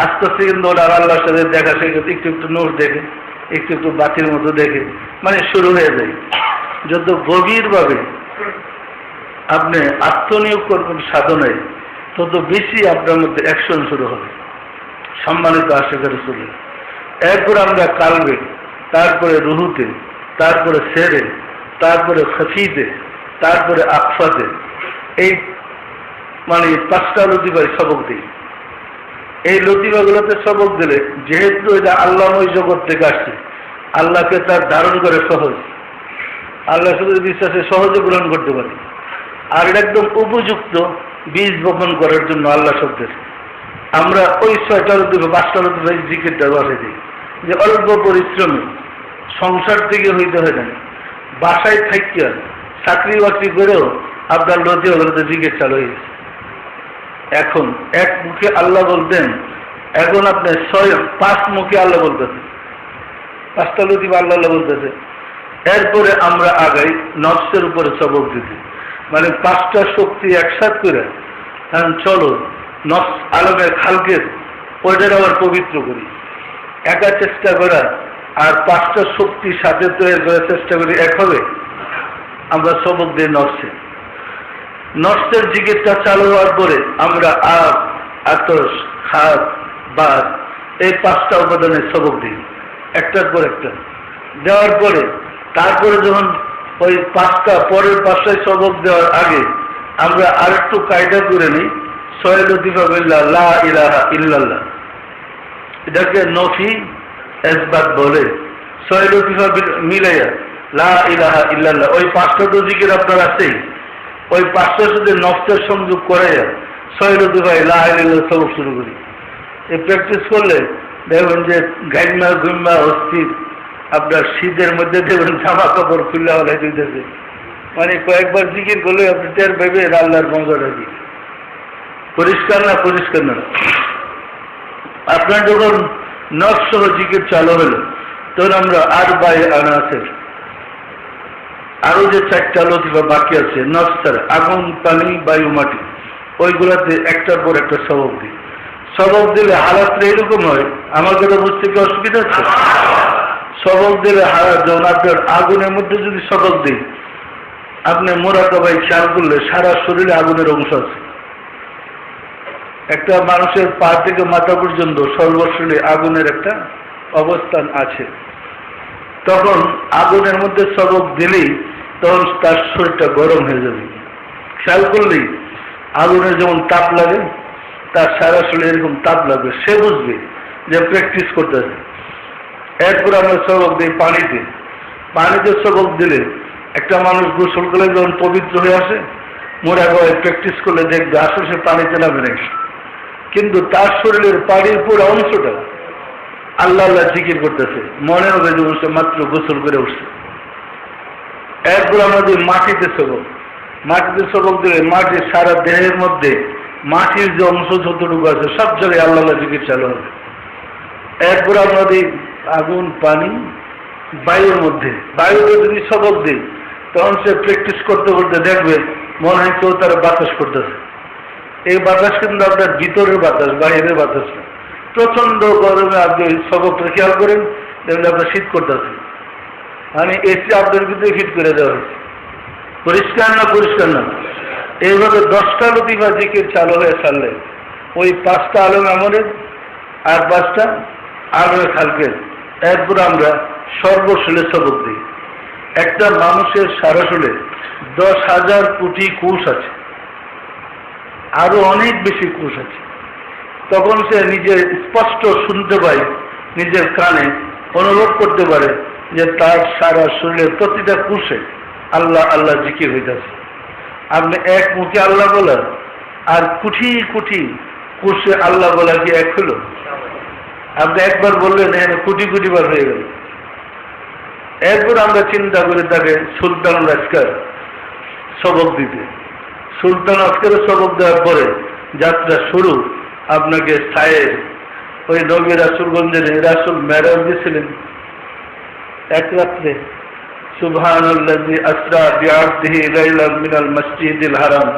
আস্তে আস্তে কিন্তু ওরা আল্লাহর সাথে দেখা শেখে, একটু একটু নোট দেখে, একটু একটু বাতির মতো দেখে, মানে শুরু হয়ে যায়। যত গভীরভাবে আপনি আত্মনিয়োগ করবেন সাধনায়, তত বেশি আপনার মধ্যে অ্যাকশন শুরু হবে। সম্মানিত আশিকের রাসূল, এরপর আমরা কালবে, তারপরে রুহুতে, তারপরে সেরে, তারপরে খফিতে, তারপরে আকফাতে, এই মানে 5টা লতিফায় সবক দিই। এই লতিফাগুলোতে সবক দিলে, যেহেতু এটা আল্লাহময় জগৎ থেকে আসছে, আল্লাহকে তার ধারণ করে সহজ, আল্লাহ শুধু বিশ্বাসে সহজে গ্রহণ করতে পারে। আর এটা একদম উপযুক্ত বীজ বপন করার জন্য আল্লাহ শব্দের আমরা ওই 6টা লতিফা 5টা লতিফায় জিকিরটা বসে দিই, যে অল্প পরিশ্রমে সংসার থেকে হইতে হয় না, বাসায় থাকিয়া চাকরি বাকরি করেও আপনার লতিফাগুলোতে জিকির চালু হয়ে গেছে। এখন এক মুখে আল্লাহ বলতেন, এখন আপনি 5 মুখে আল্লাহ বলতেছে, 5টা লতিফা আল্লাহ আল্লাহ বলতেছে। এরপরে আমরা আগাই নফসের উপরে সবক দিতে, মানে 5টা শক্তি একসাথ করে কারণ চলো নফস আলমের খালকের ওইটার আবার পবিত্র করি। একা চেষ্টা করা আর 5টা শক্তির সাথে তৈরি করার চেষ্টা করি এক হবে? আমরা সবক দিই নফসে। নফসের জিকিরটা চালু হওয়ার পরে আমরা আগ, আতস, খাদ, বাদ, এই 5টা উপাদানের সবক দিই একটার পর একটা। দেওয়ার পরে তারপরে যখন ওই 5টা পরের 5টায় সবক দেওয়ার আগে আমরা আরেকটু কায়দা করে নিই, 6 লতিফা বিল্লাহ লা ইলাহা ইল্লাল্লাহ, এটাকে নফি ইসবাত বলে। 6 লতিফা মিলাইয়া লা ইলাহা ইল্লাল্লাহ, ওই 5টা তো জিকির আপনার আছেই, ওই 5টার সাথে নফসের সংযোগ করে 6 ভাই লা ইলাহা ইল্লাল্লাহ সবক শুরু করি। এই প্র্যাকটিস করলে দেখবেন যে গাইমা গুইমা অস্থির, আপনার শীতের মধ্যে দেখবেন জামা কাপড় খুলে হলাই দিতেছে, মানে কয়েকবার জিকির করলে আপনি টের পাবেন আল্লাহর মজাটা কি। পরিষ্কার না? পরিষ্কার না? আপনার যখন নফস সহ জিকির চালু হলো তখন আমরা আর বাই আনাসের আরো যে 4টা লতিফা বাকি আছে নফস ছাড়া, আগুন, পানি, বায়ু, মাটি, ওইগুলাতে একটার পর একটা সবক দিই। সবক দিলে হালাতটা এরকম হয়, আমার কথা বুঝতে কি অসুবিধা আছে? সবক দিলে হালাত, যেমন আপনার আগুনের মধ্যে যদি সবক দিই, আপনি মোরাকাবাই খেয়াল করলে সারা শরীরে আগুনের অংশ আছে। একটা মানুষের পা থেকে মাথা পর্যন্ত সর্বশরীরে আগুনের একটা অবস্থান আছে। তখন আগুনের মধ্যে সবক দিলেই তখন তার শরীরটা গরম হয়ে যাবে। খেয়াল করলেই আগুনের যেমন তাপ লাগে, তার সারা শরীরে এরকম তাপ লাগবে, সে বুঝবে যে প্র্যাকটিস করতেছে। এরপর আমরা সবক দিই পানিতে। পানিতে সবক দিলে একটা মানুষ গোসল করলে যখন পবিত্র হয়ে আসে, মোরাকাবাই প্র্যাকটিস করলে দেখবে আসলে সে পানিতে নামে নেই, কিন্তু তার শরীরের পানির পুরো অংশটা আল্লাহ আল্লাহ জিকির করতেছে, মনে হবে যে সে মাত্র গোসল করে উঠছে। এরপর আমরা দিই মাটিতে সবক। মাটিতে সবক দিলে মাটির সারা দেহের মধ্যে মাটির যে অংশ যতটুকু আছে সব জায়গায় আল্লাহ আল্লাহ জিকির চালু হবে। এরপর আমরা দিই আগুন, পানি, বায়ুর মধ্যে। বায়ুতে যদি সবক দিই তখন সে প্র্যাকটিস করতে করতে দেখবে মনে হয় কেউ তারা বাতাস করতেছে। এই বাতাস কিন্তু আপনার ভিতরের বাতাস, বাইরের বাতাস না। প্রচন্ড গরমে আপনি সবকটা খেয়াল করেন, দেখবেন আপনার শীত করতেছে, মানে এসি আপনার ভিতরে ফিট করে দেওয়া হয়েছে। পরিষ্কার না? পরিষ্কার না? এইভাবে 10টা লতিফা জিকির চালু হয়ে ছাড়লে ওই 5টা আলম আমলের আর 5টা আলমে খালকের। এরপর আমরা সর্বশীলে সবক দিই। একটা মানুষের সারা শরীরে 10,000 কোটি কোষ আছে, আরো অনেক বেশি কোষ আছে। তখন সে নিজের স্পষ্ট শুনতে পায়, নিজের কানে অনুভব করতে পারে যে তার সারা শরীরের প্রতিটা কোষে আল্লাহ আল্লাহ জিকির হইতেছে। আপনি এক মুখে আল্লাহ বলেন আর কোটি কোটি কোষে আল্লাহ বলা কি এক হলো? আপনি একবার বললেন এখানে কোটি কোটি বার হয়ে গেল। এরপর আমরা চিন্তা করে তাকে সুলতানুল আসকার সবক দিতে। সুলতান আসকারের সবক দেওয়ার পরে যাত্রা শুরু। আপনাকে সায়ের ওই নবী রাসূলগঞ্জের রাসূল মেরাজ দিয়েছিলেন এক রাত্রে, সুবহানাল্লাযী আসরা বিআবদিহি লাইলাম মিনাল মসজিদিল হারাম,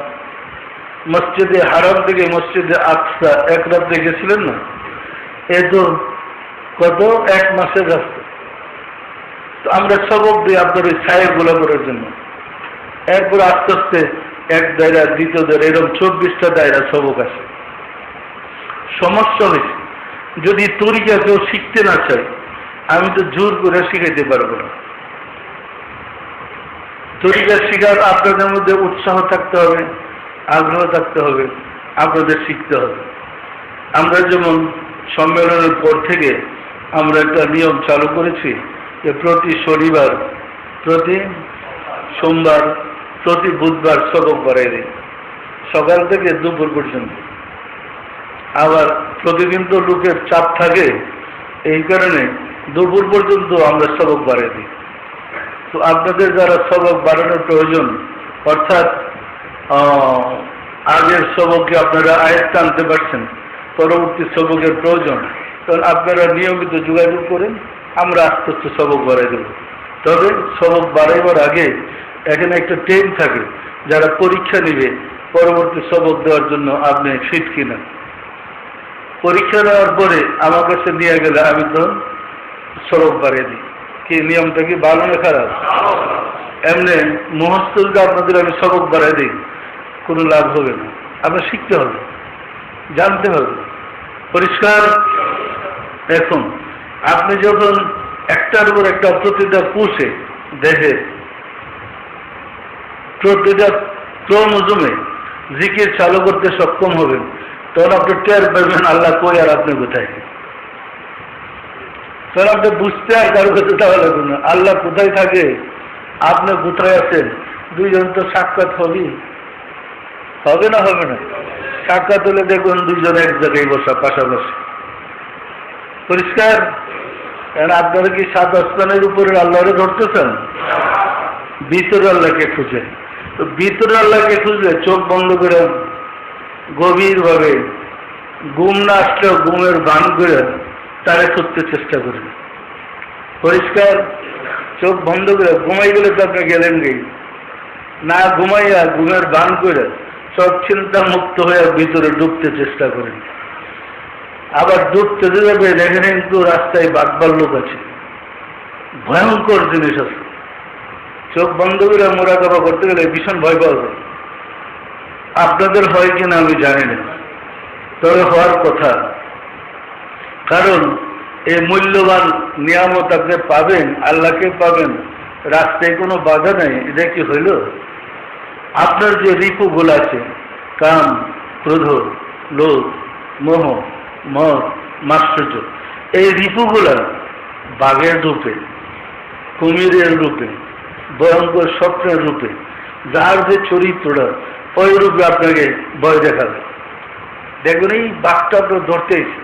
মসজিদে হারাম থেকে মসজিদে আকসা এক রাত্রে গেছিলেন না? এ তো কত 1 মাসের রাস্তা। তো আমরা সবক দিই আপনার ওই সায়ের গোলা করার জন্য। এরপর আস্তে আস্তে 1 দায়রা, 2 দায়রা, এরকম 24টা দায়রা সবক আছে। সমস্যা হয়েছে যদি তরিকা কেউ শিখতে না চায়, আমি তো জোর করে শিখাইতে পারবো না। তরিকা শিখার আপনাদের মধ্যে উৎসাহ থাকতে হবে, আগ্রহ থাকতে হবে, আপনাদের শিখতে হবে। আমরা যেমন সম্মেলনের পর থেকে আমরা একটা নিয়ম চালু করেছি যে প্রতি শনিবার, প্রতি সোমবার, প্রতি বুধবার সবক বাড়াই দিই, সকাল থেকে দুপুর পর্যন্ত। আবার প্রতিদিন তো লোকের চাপ থাকে, এই কারণে দুপুর পর্যন্ত আমরা সবক বাড়াই দিই। তো আপনাদের যারা সবক বাড়ানোর প্রয়োজন, অর্থাৎ আগের সবকে আপনারা আয়ত্তে আনতে পারছেন, পরবর্তী সবকের প্রয়োজন, তখন আপনারা নিয়মিত যোগাযোগ করেন, আমরা আস্তে আস্তে সবক বাড়াই দেব। তবে সবক বাড়াইবার আগে এখানে একটা টেম থাকে, যারা পরীক্ষা নেবে পরবর্তী সবক দেওয়ার জন্য আপনি ফিট কিনা। পরীক্ষা দেওয়ার পরে আমার কাছে নিয়ে গেলে আমি তো সবক বাড়িয়ে দিই। কি নিয়মটা কি ভালো না খারাপ? এমনি মুহস্তুলকে আপনাদের আমি সবক বাড়াই দিই, কোনো লাভ হবে না। আপনার শিখতে হবে, জানতে হবে। পরিষ্কার? এখন আপনি যখন একটার উপর একটা প্রতিটা কোষে দেখে প্রতিটা ক্রোমোজোমে জিকির চালু করতে সক্ষম হবেন, তখন আপনি টের পাবেন আল্লাহ কই আর আপনি কোথায়। তখন আপনি বুঝতে আর কারো কাছে যাওয়া লাগবে না, আল্লাহ কোথায় থাকে আপনি কোথায় আছেন? দুইজন তো সাক্ষাৎ হবেই, হবে না হবে না? সাক্ষাৎ হলে দেখুন দুইজন এক জায়গায় বসা পাশাপাশি, পরিষ্কার। কারণ আপনারা কি সাত আসমানের উপরে আল্লাহরে ধরতেছেন? ভিতরে আল্লাহকে খুঁজেন। তো ভিতরে আল্লাহকে খুঁজলে চোখ বন্ধ করে গভীরভাবে ঘুম না আসলেও ঘুমের ভান করে তারে খুঁজতে চেষ্টা করেন, পরিষ্কার। চোখ বন্ধ করে ঘুমাই গেলে তো আপনি গেলেন গেই, না ঘুমাইয়া ঘুমের ভান করে সব চিন্তা মুক্ত হয়ে ভিতরে ডুবতে চেষ্টা করেন। আবার ডুবতে যাবে দেখেন কিন্তু রাস্তায় বাঘবার লোক আছে, ভয়ঙ্কর জিনিস আছে। চোখ বন্ধ করে মোরাকাবা করতে গেলে ভীষণ ভয় পাওয়া যায়। আপনাদের হয় কিনা আমি জানি না, তবে হওয়ার কথা। কারণ এই মূল্যবান নিয়ামত আপনি পাবেন, আল্লাহকে পাবেন, রাস্তায় কোনো বাধা নেই। এটা কি হইল? আপনার যে রিপুগুলো আছে, কাম, ক্রোধ, লোভ, মোহ, মদ, মাশ্চর্য, এই রিপুগুলা বাঘের রূপে, কুমিরের রূপে, ভয়ঙ্কর স্বপ্নের রূপে, যার যে চরিত্রটা ওই রূপে আপনাকে ভয় দেখাবে। দেখবেন এই বাঘটা আপনার ধরতে এসে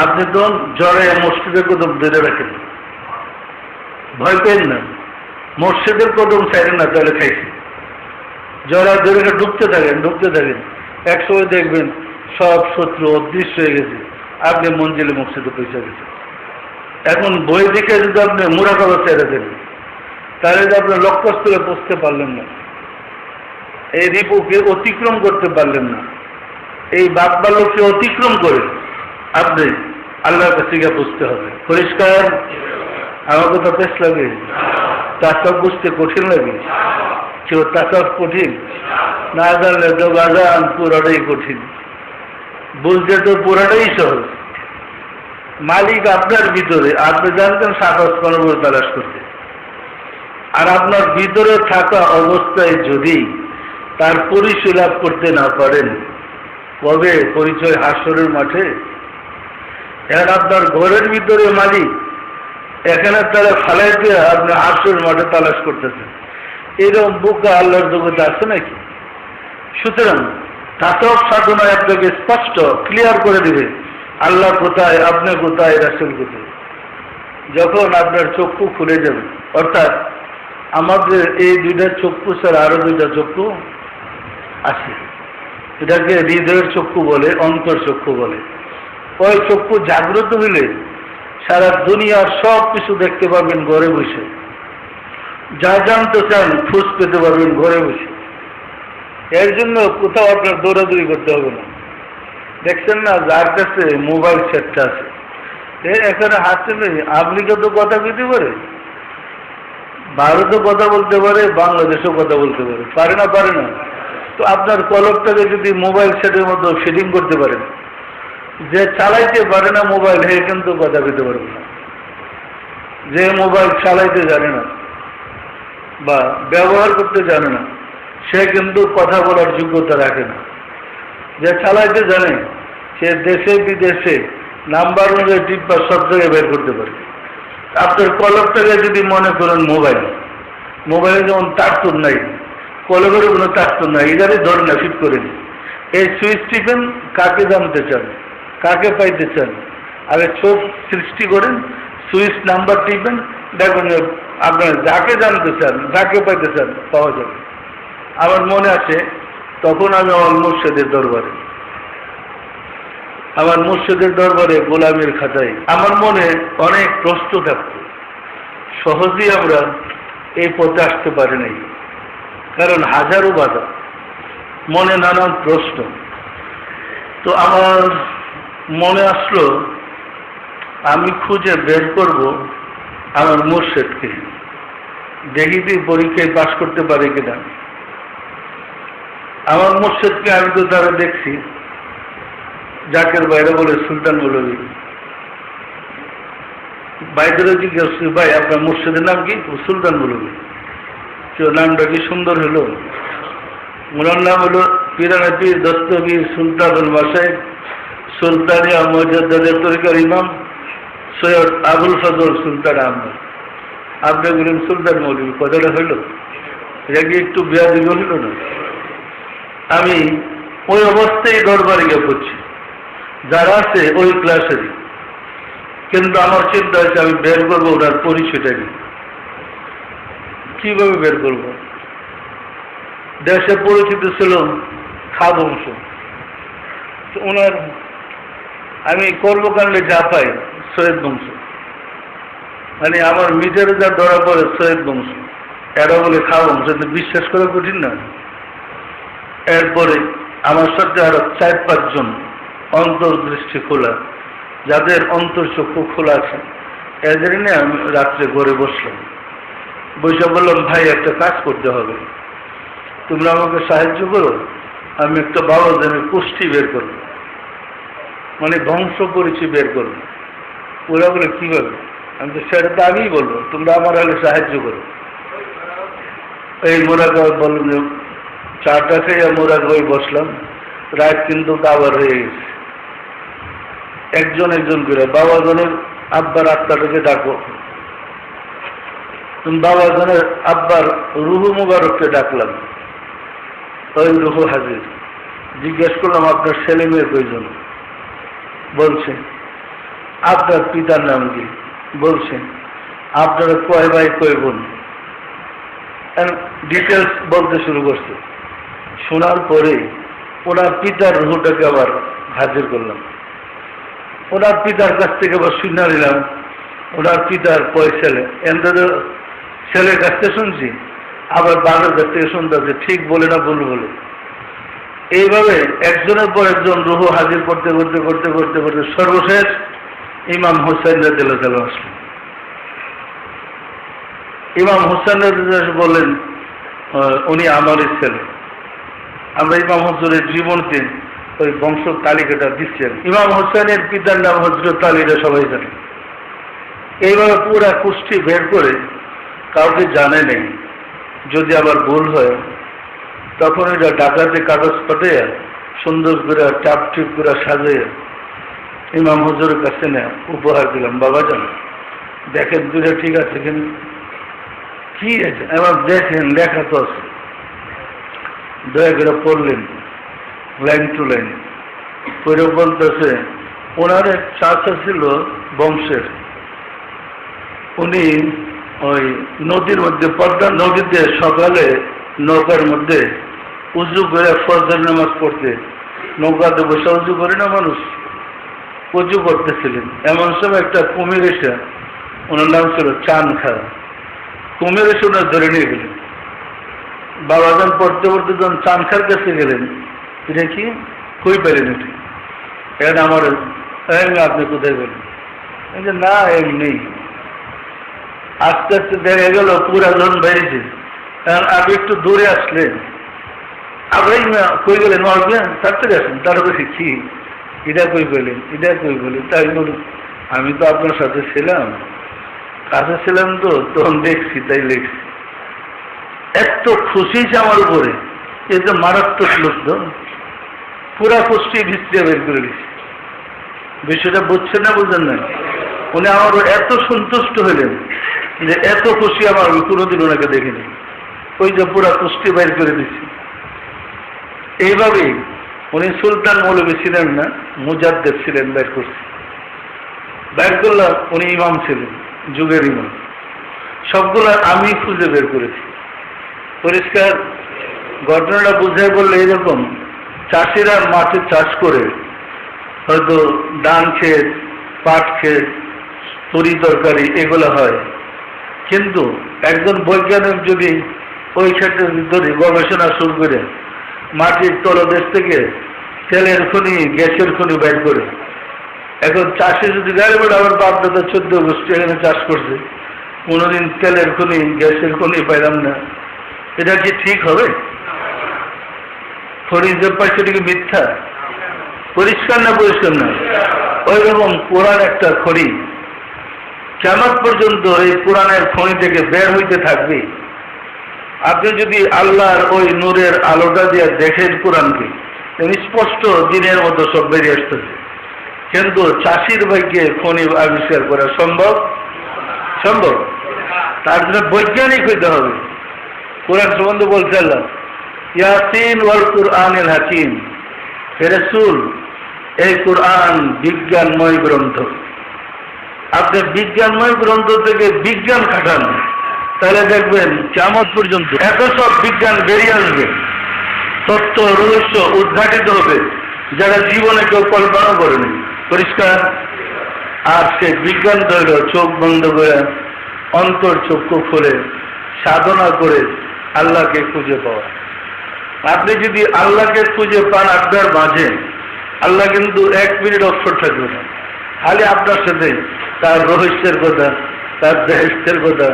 আপনি তো জ্বরে মসজিদের কদম ধরে রাখেন, ভয় পেন না, মসজিদের কদম চাইলেন না, তাহলে খাইছে। জ্বরে ধরে ডুবতে থাকেন, ডুবতে থাকেন, একসময় দেখবেন সব শত্রু অদৃশ্য হয়ে গেছে, আপনি মঞ্জিলে মসজিদে পৌঁছে গেছেন। এখন বই দেখে যদি আপনি মুরাকাবা ছেড়ে দেন, তাহলে তো আপনি লক্ষ্যস্থলে পৌঁছতে পারলেন না, এই রিপুকে অতিক্রম করতে পারলেন না। এই বাকবালককে অতিক্রম করে আপনি আল্লাহর কাছে গিয়ে বুঝতে হবে, পরিষ্কার। আমার কথা বেশ লাগে, তাসব বুঝতে কঠিন লাগে, কেউ তাসব কঠিন না জানলে তো বাজান পুরাটাই কঠিন, বুঝতে তো পুরাটাই সহজ। মালিক আপনার ভিতরে, আপনি জানতেন সাত আসমানের উপর তালাশ করতে, আর আপনার ভিতরে থাকা অবস্থায় যদি তার পরিচয় লাভ করতে না পারেন, কবে পরিচয়? হাসরের মাঠে। এখন আপনার ঘরের ভিতরে মালিক, এখানে তারা ফালাইতে আপনি হাসরের মাঠে তালাশ করতেছেন, এরকম বোকা আল্লাহর জগতে আছে নাকি? সুতরাং তাসব সাধনায় আপনাকে স্পষ্ট ক্লিয়ার করে দিবে আল্লাহ কোথায়, আপনি কোথায়, রাসূল কোথায়। যখন আপনার চক্ষু খুলে যাবে, অর্থাৎ আমাদের এই দুইটা চক্ষু ছাড়া আরো দুইটা চক্ষু আছে, এটাকে হৃদয়ের চক্ষু বলে, অন্তর চক্ষু বলে। ওই চক্ষু জাগ্রত হইলে সারা দুনিয়ার সব কিছু দেখতে পাবেন ঘরে বসে, যা জানতে চান খোঁজ পেতে পারবেন ঘরে বসে। এর জন্য কোথাও আপনার দৌড়াদৌড়ি করতে হবে না। দেখছেন না, যার কাছে মোবাইল সেটটা আছে, এখানে হাতে নেই, আমেরিকা তো কথা বলতে পারে, ভারতও কথা বলতে পারে, বাংলাদেশও কথা বলতে পারে, পারে না? পারে না? তো আপনার কলকটাকে যদি মোবাইল সেটের মতো ফিটিং করতে পারেন, যে চালাইতে পারে না মোবাইল, হে কিন্তু কথা বলতে পারবে না। যে মোবাইল চালাইতে জানে না বা ব্যবহার করতে জানে না, সে কিন্তু কথা বলার যোগ্যতা রাখে না। যে চালাইতে জানে, সে দেশে বিদেশে নাম্বার অনুযায়ী টিপা সব জায়গায় বের করতে পারে। আপনার কলকটাকে যদি মনে করেন মোবাইল, মোবাইলে যেমন তারতর নাই, কলকের কোনো তারতর নাই, এটারে ধরে না, ফিট করে নিন। এই সুইচ টিপেন, কাকে জানতে চান, কাকে পাইতে চান, আগে চোখ সৃষ্টি করেন, সুইচ নাম্বার টিপেন, দেখবেন আপনার যাকে জানতে চান, যাকে পাইতে চান, পাওয়া যাবে। আমার মনে আছে তখন আমি আমার মুর্শিদের দরবারে, আমার মুর্শিদের দরবারে গোলামের খাতায় আমার মনে অনেক প্রশ্ন থাকত। সহজেই আমরা এই পথে আসতে পারি নাই, কারণ হাজারো বাধা, মনে নানান প্রশ্ন। তো আমার মনে আসলো আমি খুঁজে বের করব আমার মুর্শিদকে, দেখি তুই পরীক্ষায় পাশ করতে পারে কিনা। আমার মুর্শিদকে আমি তো তারা দেখছি, জাকের বাইরে বলে সুলতান মৌলভী। বাইরে জিজ্ঞেস, ভাই আপনার মুর্শিদের নাম কি? সুলতান মৌলভী। নামটা কি সুন্দর হলো। ওনার নাম হলো পিরানা পীর দস্তগীর সুলতানুল মাসায়েখ সুলতানিয়া মুজাদ্দিদের তরিকার ইমাম সৈয়দ আবুল ফজল সুলতান আহমদ। আপনি বললেন সুলতান মৌলভী, কথাটা হইল? এটা কি একটু বেয়াদি হইল না? আমি ওই অবস্থায় দরবারে গিয়ে পড়ছি, যারা আছে ওই ক্লাসেরই, কিন্তু আমার চিন্তা হচ্ছে আমি বের করবো ওনার পরিচয়টা কি, কিভাবে বের করব? দেশে পরিচিত ছিল খা বংশ, ওনার আমি কর্মকাণ্ডে যা পাই সৈয়দ বংশ, মানে আমার মিটারে যা ধরা পড়ে সৈয়দ বংশ, এরা বলে খা বংশ, বিশ্বাস করা কঠিন না। এরপরে আমার সাথে আরো 4-5 জন অন্তর্দৃষ্টি খোলা, যাদের অন্তর্চক্ষু খোলা আছে, এদের নিয়ে আমি রাত্রে ঘরে বসলাম। বসে বললাম, ভাই একটা কাজ করতে হবে, তোমরা আমাকে সাহায্য করো, আমি একটা বাবাজানের কুষ্টি বের করবো, মানে বংশ পরিচয় বের করবো। ওরা বলে কিভাবে? আমি তো সেটা তো আগেই বলবো, তোমরা আমার হলে সাহায্য করো। এই মোরাগ বললাম যে চাটা খেয়ে মোরাগ হয়ে বসলাম, রাত কিন্তু আবার হয়ে গেছে। একজন একজন করে বাবাজনের আব্বার আত্মাটাকে ডাকো, বাবাজনের আব্বার রুহু মুবারককে ডাকলাম, ওই রুহু হাজির। জিজ্ঞেস করলাম, আপনার ছেলে মেয়ে কয়জন? বলছে। আপনার পিতার নাম কি? বলছে। আপনারা কয় ভাই কয় বোন? ডিটেলস বলতে শুরু করছে। শোনার পরে ওনার পিতার রুহুটাকে আবার হাজির করলাম। ওনার পিতার কাছ থেকে আবার শুনে নিলাম ওনার পিতার কয় ছেলে। ছেলের কাছ থেকে শুনছি, আবার বাবার কাছ থেকে শুনতে হবে ঠিক বলে না ভুল বলে। এইভাবে একজনের পর একজন রুহু হাজির করতে করতে করতে করতে করতে সর্বশেষ ইমাম হোসেন রাদিয়াল্লাহু আসলেন। ইমাম হোসেন রাদিয়াল্লাহু বললেন, উনি আমারই ছেলে। আমরা ইমাম হুজুরের জীবনকে ওই বংশ তালিকাটা দিচ্ছেন। ইমাম হোসেনের পিতার নাম হযরত আলী, সবাই জানে। এইভাবে পুরা কুষ্টি বের করে কাউকে জানে নেই, যদি আবার ভুল হয় তখন এটা ডাকাতে কাগজ পাঠিয়ে সুন্দর করে টাপ টিপ করে সাজিয়ে ইমাম হুজুরের কাছে না উপহার দিলাম। বাবা জান দেখেন দুটো ঠিক আছে, কিন্তু কি আছে এবার দেখেন, লেখা তো আছে। দয়া করে পড়লেন লাইন টু লাইন। পরে বলতেছে ওনার এক চাচা ছিল বংশের, উনি ওই নদীর মধ্যে, পদ্মা নদীতে সকালে নৌকার মধ্যে উজু করে ফজর নামাজ পড়তে, নৌকাতে বসে উজু করে না মানুষ, উজু করতেছিলেন। এমন সময় একটা কুমির এসে, ওনার নাম ছিল চান খা, কুমির এসে ওনার ধরে নিয়ে গেলেন। বাবাজান পড়তে পড়তে যখন চান খার কাছে গেলেন, এটা কি কই পেলেন? এটি এখন আমার আপনি কোথায় গেলেন? না এমনি। আস্তে আস্তে দেখা গেল পুরা জন বেরিয়েছে। কারণ আপনি একটু দূরে আসলেন, আপনি কই গেলেন? তাড়াতাড়ি আসেন। তার কাছে কি এটা কই পেলেন, এটা কই পেলেন? তাই বলুন, আমি তো আপনার সাথে ছিলাম, কাছে ছিলাম, তো তখন দেখছি, তাই লিখছি। এত খুশি আমার উপরে, এ তো মারাত্মক লোক, তো পুরা কুষ্টি ভিতরে বের করে দিচ্ছে। বিষয়টা বুঝছেন না, বুঝলেন না? উনি আমার এত সন্তুষ্ট হইলেন যে এত খুশি আমার কোনোদিন ওনাকে দেখিনি। ওই যে পুরা কুষ্টি বের করে দিচ্ছে। এইভাবেই উনি সুলতান মৌলভী ছিলেন না, মুজাদ্দেদ ছিলেন, বের করছে। বের করলাম উনি ইমাম ছিলেন, যুগের ইমাম। সবগুলো আমি খুঁজে বের করেছি। পরিষ্কার ঘটনাটা বুঝে বললে এরকম, চাষিরা মাঠে চাষ করে হয়তো ধান ক্ষেত, পাট ক্ষেত, তরি তরকারি এগুলো হয়, কিন্তু একজন বৈজ্ঞানিক যদি ওই ক্ষেত্রের ভিতরে গবেষণা শুরু করে মাটির তলদেশ থেকে তেলের খনি, গ্যাসের খনি বের করে, এখন চাষি যদি গাড়ি বেড়ে আমার বাপ দাদা 14 গোষ্ঠী এখানে চাষ করছে, কোনোদিন তেলের খনি, গ্যাসের খনি পাইলাম না, এটা কি ঠিক হবে? খনি যে পাইছে এটা কি মিথ্যা? পরিষ্কার না পরিষ্কার না? ওই রকম কোরআন একটা খনি, কিয়ামত পর্যন্ত এই কোরআনের খনি থেকে বের হইতে থাকবে। আপনি যদি আল্লাহর ওই নূরের আলোটা দিয়ে দেখেন কোরআনকে, স্পষ্ট দিনের মতো সব বেরিয়ে আসতেছে। কিন্তু চাষির ভাগ্যে খনি আবিষ্কার করা সম্ভব? সম্ভব? তার জন্য বৈজ্ঞানিক হইতে হবে। কোরআন সম্বন্ধে বলছে আল্লাহ, ইয়াসিন ওয়াল কুরআনিল হাকিম, হে রাসূল এই কোরআন বিজ্ঞানময় গ্রন্থ। আপনি বিজ্ঞানময় গ্রন্থ থেকে বিজ্ঞান খাটান, তাহলে দেখবেন কিয়ামত পর্যন্ত এত সব বিজ্ঞান বেরিয়ে আসবে, তত্ত্ব রহস্য উদ্ঘাটিত হবে যারা জীবনে কেউ কল্পনা করেনি। পরিষ্কার? আর সে বিজ্ঞান তৈল চোখ বন্ধ করে অন্তর চক্ষু খুলে সাধনা করে আল্লাহকে খুঁজে পাওয়া। আপনি যদি আল্লাহকে খুঁজে পান আপনার মাঝে, আল্লাহ কিন্তু 1 মিনিট অবসর থাকবে না, খালি আপনার সাথে তার রহস্যের কথা, তার বেহেশতের কথা,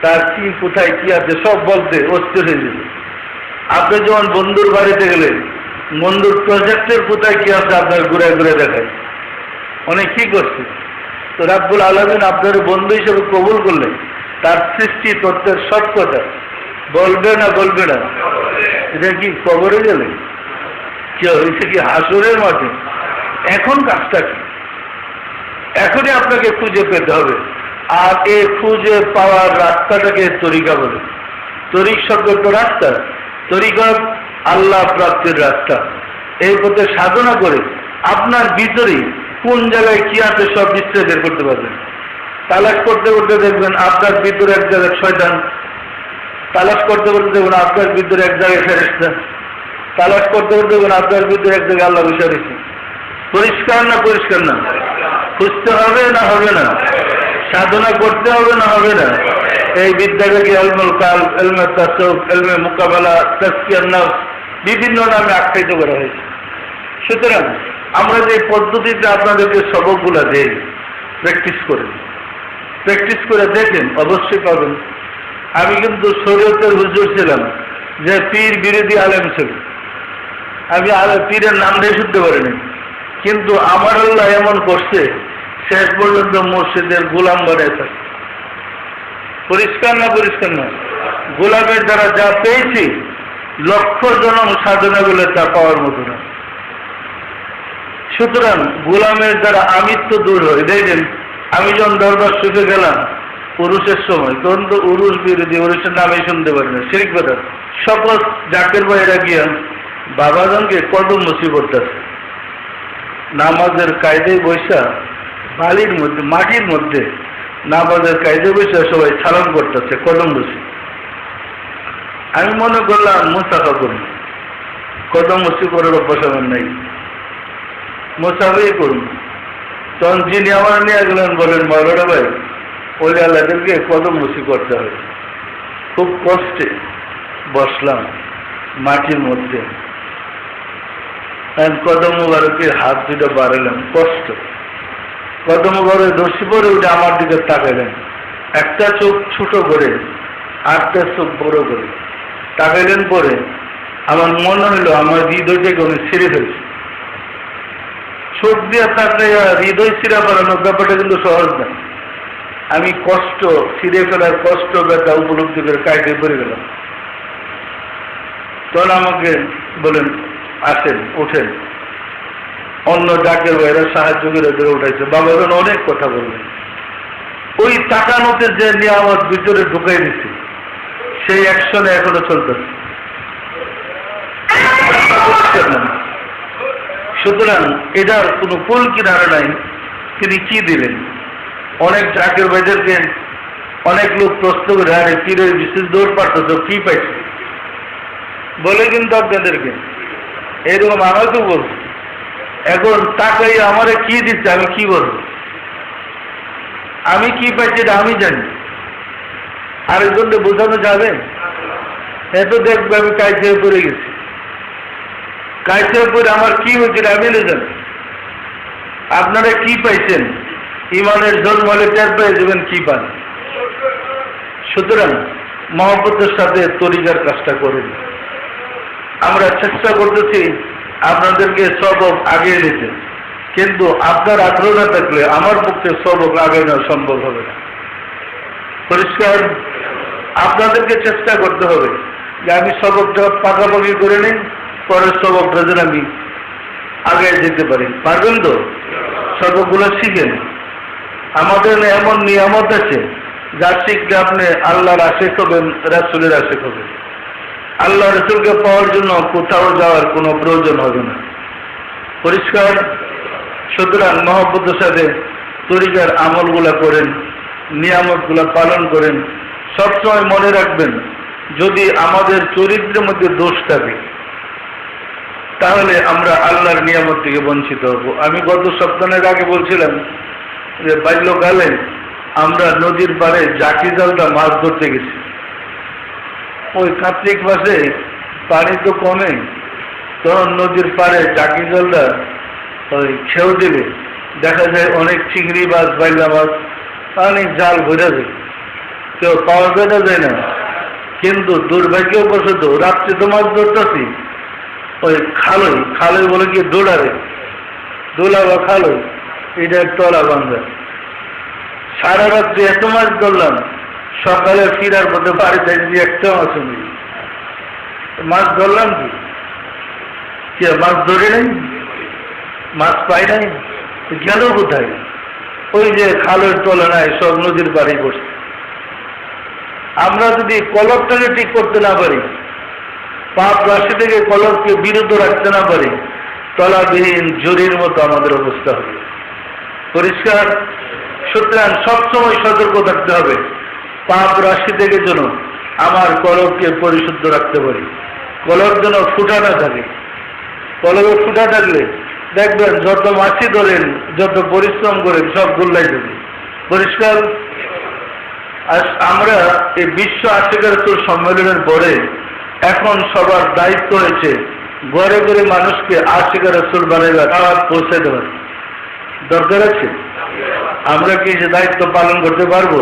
তার কি কোথায় কি আছে সব বলতে অস্থির হয়ে যাবে। আপনি যখন বন্ধুর বাড়িতে গেলেন, বন্ধুর প্রজেক্টের কোথায় কি আছে আপনার ঘুরে ঘুরে দেখায়, অনেক কি করছে। তো রাব্বুল আলামিন আপনার বন্ধু হিসেবে কবুল করলেন, তার সৃষ্টি তত্ত্বের সব কথা বলবে না বলবে না? এটা কি কবরে গেলে কি হয়েছে? কি হাসরের মাঠে? এখন কাজটা কি? এখনই আপনাকে খুঁজে পেতে হবে। আর এই খুঁজে পাওয়ার রাস্তাটাকে তরিকা বলে। তরিক শব্দ তো রাস্তা, তরিকা আল্লাহ প্রাপ্তির রাস্তা। এই পথে সাধনা করে আপনার ভিতরেই কোন জায়গায় কি আছে সব নিশ্চয় বের করতে পারবেন। তালাশ করতে করতে দেখবেন আপনার ভিতরে এক জায়গায় শয়তান, তালাশ করতে করতে দেখবেন আপনার ভিতরে এক জায়গায় ফেরেশতা, তালাশ করতে করতে দেখবেন আপনার ভিতরে এক জায়গায় আল্লাহ বসে রয়েছে। পরিষ্কার না? পরিষ্কার না? খুঁজতে হবে না হবে না? সাধনা করতে হবে না হবে না? এই বিদ্যাটাকে ইলমুল কাল, ইলমে তাসাউফ, ইলমে মুকাবালা, তাজকিয়াতুন নফস বিভিন্ন নামে আখ্যায়িত করা হয়েছে। সুতরাং আমরা যে পদ্ধতিতে আপনাদেরকে সবকগুলো দেই, প্র্যাকটিস করেন, প্র্যাকটিস করে দেখেন, অবশ্যই পাবেন। আমি কিন্তু শরীয়তের হুজুর ছিলাম, যে পীর বিরোধী আলেম ছিল। আমি পীরের নাম দিয়ে শুনতে পারিনি, কিন্তু আমার আল্লাহ এমন করছে শেষ পর্যন্ত মসজিদের গোলাম বানিয়ে থাকে। পরিষ্কার না? পরিষ্কার না? গোলামের দ্বারা যা পেয়েছি লক্ষ জনম সাধনা বলে তা পাওয়ার মতো না। সুতরাং গোলামের দ্বারা আমিত্ব দূর হয়। দেখবেন আমি যখন দরবার শরীফে গেলাম উরুসের সময়, তখন তো উরুস বিরোধী, উরুসের নামে শুনতে পারি না, শিরক বেদাত। সকল জাকের বাইরা গিয়া বাবাজনকে কদম মুসি করতেছে, নামাজের কায়দায় বৈশা বালির মধ্যে মাটির মধ্যে নামাজের কায়দায় বৈশা সবাই সালাম করতেছে কদম বসে। আমি মনে করলাম মুসাফা করুন, কদম মুসি করার অভ্যাস আমার নাই, মুসাফাই করুন। তখন যিনি আমার নিয়ে গেলেন বলেন, মাওলানা ভাই ওই আল্লাহদেরকে কদম মুসি করতে হবে। খুব কষ্টে বসলাম মাটির মধ্যে, কদম মুবারকের হাত দুটো বাড়ালাম, কষ্ট। কদম মুবারক দোষী পরে উঠে আমার দিকে তাকাইলেন, একটা চোখ ছোট করে আটটা চোখ বড় করে তাকাইলেন। পরে আমার মনে হইল আমার হৃদয়টাকে উনি ছিঁড়ে ফেলছে। চোখ দিয়ে থাকলে হৃদয় ছিঁড়া ফেলানোর ব্যাপারটা কিন্তু সহজ না। আমি কষ্ট ছিঁড়ে ফেলার কষ্ট ব্যথা উপলব্ধি করে কায়দে পড়ে গেলাম। তখন আমাকে বলেন, আসেন ওঠেন। অন্য ডাকের বাইরে সাহায্য করে ধরে উঠাইছে। বাবা যেন অনেক কথা বললেন। ওই তাকানোতে যে নিয়ামত ভিতরে ঢুকাই দিচ্ছে সেই অ্যাকশনে এখনো চলতেছে। সুতরাং এটার কোনো কুল কিনারা নাই। তিনি কি দিলেন? অনেক ডাকের বাইদেরকে অনেক লোক প্রশ্ন করে, আরে পীরের বিশেষ দৌড় পাঠাতো কি পাইছে বলে, কিন্তু আপনাদেরকে এরকম আমাকেও বলছে। এখন তাকাই আমারে কি দিচ্ছে, আমি কি বলবো? আমি কি পাইছি এটা আমি জানি, আরেকজনকে বোঝানো যাবে? এত দেখবে আমি কাইছে পড়ে গেছি, কাইছে পড়ে আমার কি হয়েছে আমি জানি। আপনারা কি পাইছেন? ইমানের জন্ম হলে টের পেয়ে যাবেন কি পান। সুতরাং মহব্বতের সাথে তরিকার কাজটা করেন। আমরা চেষ্টা করতেছি আপনাদেরকে সবক আগিয়ে নিতে, কিন্তু আপনার আগ্রহ না থাকলে আমার পক্ষে সবক আগে নেওয়া সম্ভব হবে না। পরিষ্কার? আপনাদেরকে চেষ্টা করতে হবে যে আমি সবকটা পাকাপাকি করে নিই, পরের সবকটা যেন আমি আগে যেতে পারি। পারবেন তো? সবকগুলো শিখেন। আমাদের এমন নিয়ামত আছে, যা শিখলে আপনি আল্লাহর আশেক হবেন, রাসূলের আশেক হবেন। আল্লাহ রাসূলকে পাওয়ার জন্য কোথাও যাওয়ার কোনো প্রয়োজন হবে না। পরিষ্কার? সুতরাং মহব্বতের সাথে তরিকার আমলগুলা করেন, নিয়ামতগুলা পালন করেন। সবসময় মনে রাখবেন, যদি আমাদের চরিত্রের মধ্যে দোষ থাকে তাহলে আমরা আল্লাহর নিয়ামত থেকে বঞ্চিত হব। আমি গত সপ্তাহের আগে বলছিলাম যে বাল্যকালে আমরা নদীর পাড়ে জাকি জালটা মাছ ধরতে গেছি। ওই কার্তিক মাসে পানি তো কমে, তখন নদীর পাড়ে জাকি জালটা ওই খেউ দেবে, দেখা যায় অনেক চিংড়ি মাছ, বাইলা মাছ, অনেক জাল ভরে যায়, কেউ পাওয়া যায় না। কিন্তু দুর্ভাগ্যবশত রাত্রে তো মাছ ধরতেছি, ওই খালই বলে কি দোলা বা খালই, এটা তলা বান্ধা। সারা রাত্রে এত মাছ ধরলাম, সকালে ফিরার পথে বাড়িতে একটা মাছ নেই। মাছ ধরলাম কি মাছ ধরে নাই, মাছ পাই নাই, গেল কোথায়? ওই যে খালের তুলনায় সব নদীর পাড়ে বসছে। আমরা যদি কলবটাকে ঠিক করতে না পারি, পাপ রাশি থেকে কলবকে বিরত রাখতে না পারি, তলাবিহীন জরির মতো আমাদের অবস্থা হবে। পরিষ্কার? সুতরাং সবসময় সতর্ক থাকতে হবে, পাপ রাশি থেকে যেন আমার কলবকে পরিশুদ্ধ রাখতে পারি। কলব যেন ফুটা না থাকে। কলবে ফুটা থাকলে দেখবেন যত মাছি ধরেন, যত পরিশ্রম করেন, সব গোল্লাই দেবে। পরিষ্কার? আর আমরা এই বিশ্ব আশিকের রাসূল সম্মেলনের পরে এখন সবার দায়িত্ব হয়েছে ঘরে ঘরে মানুষকে আশিকের রাসূল বানাইবার আওয়াজ পৌঁছে দেওয়ার দরকার আছে। আমরা কি সে দায়িত্ব পালন করতে পারবো?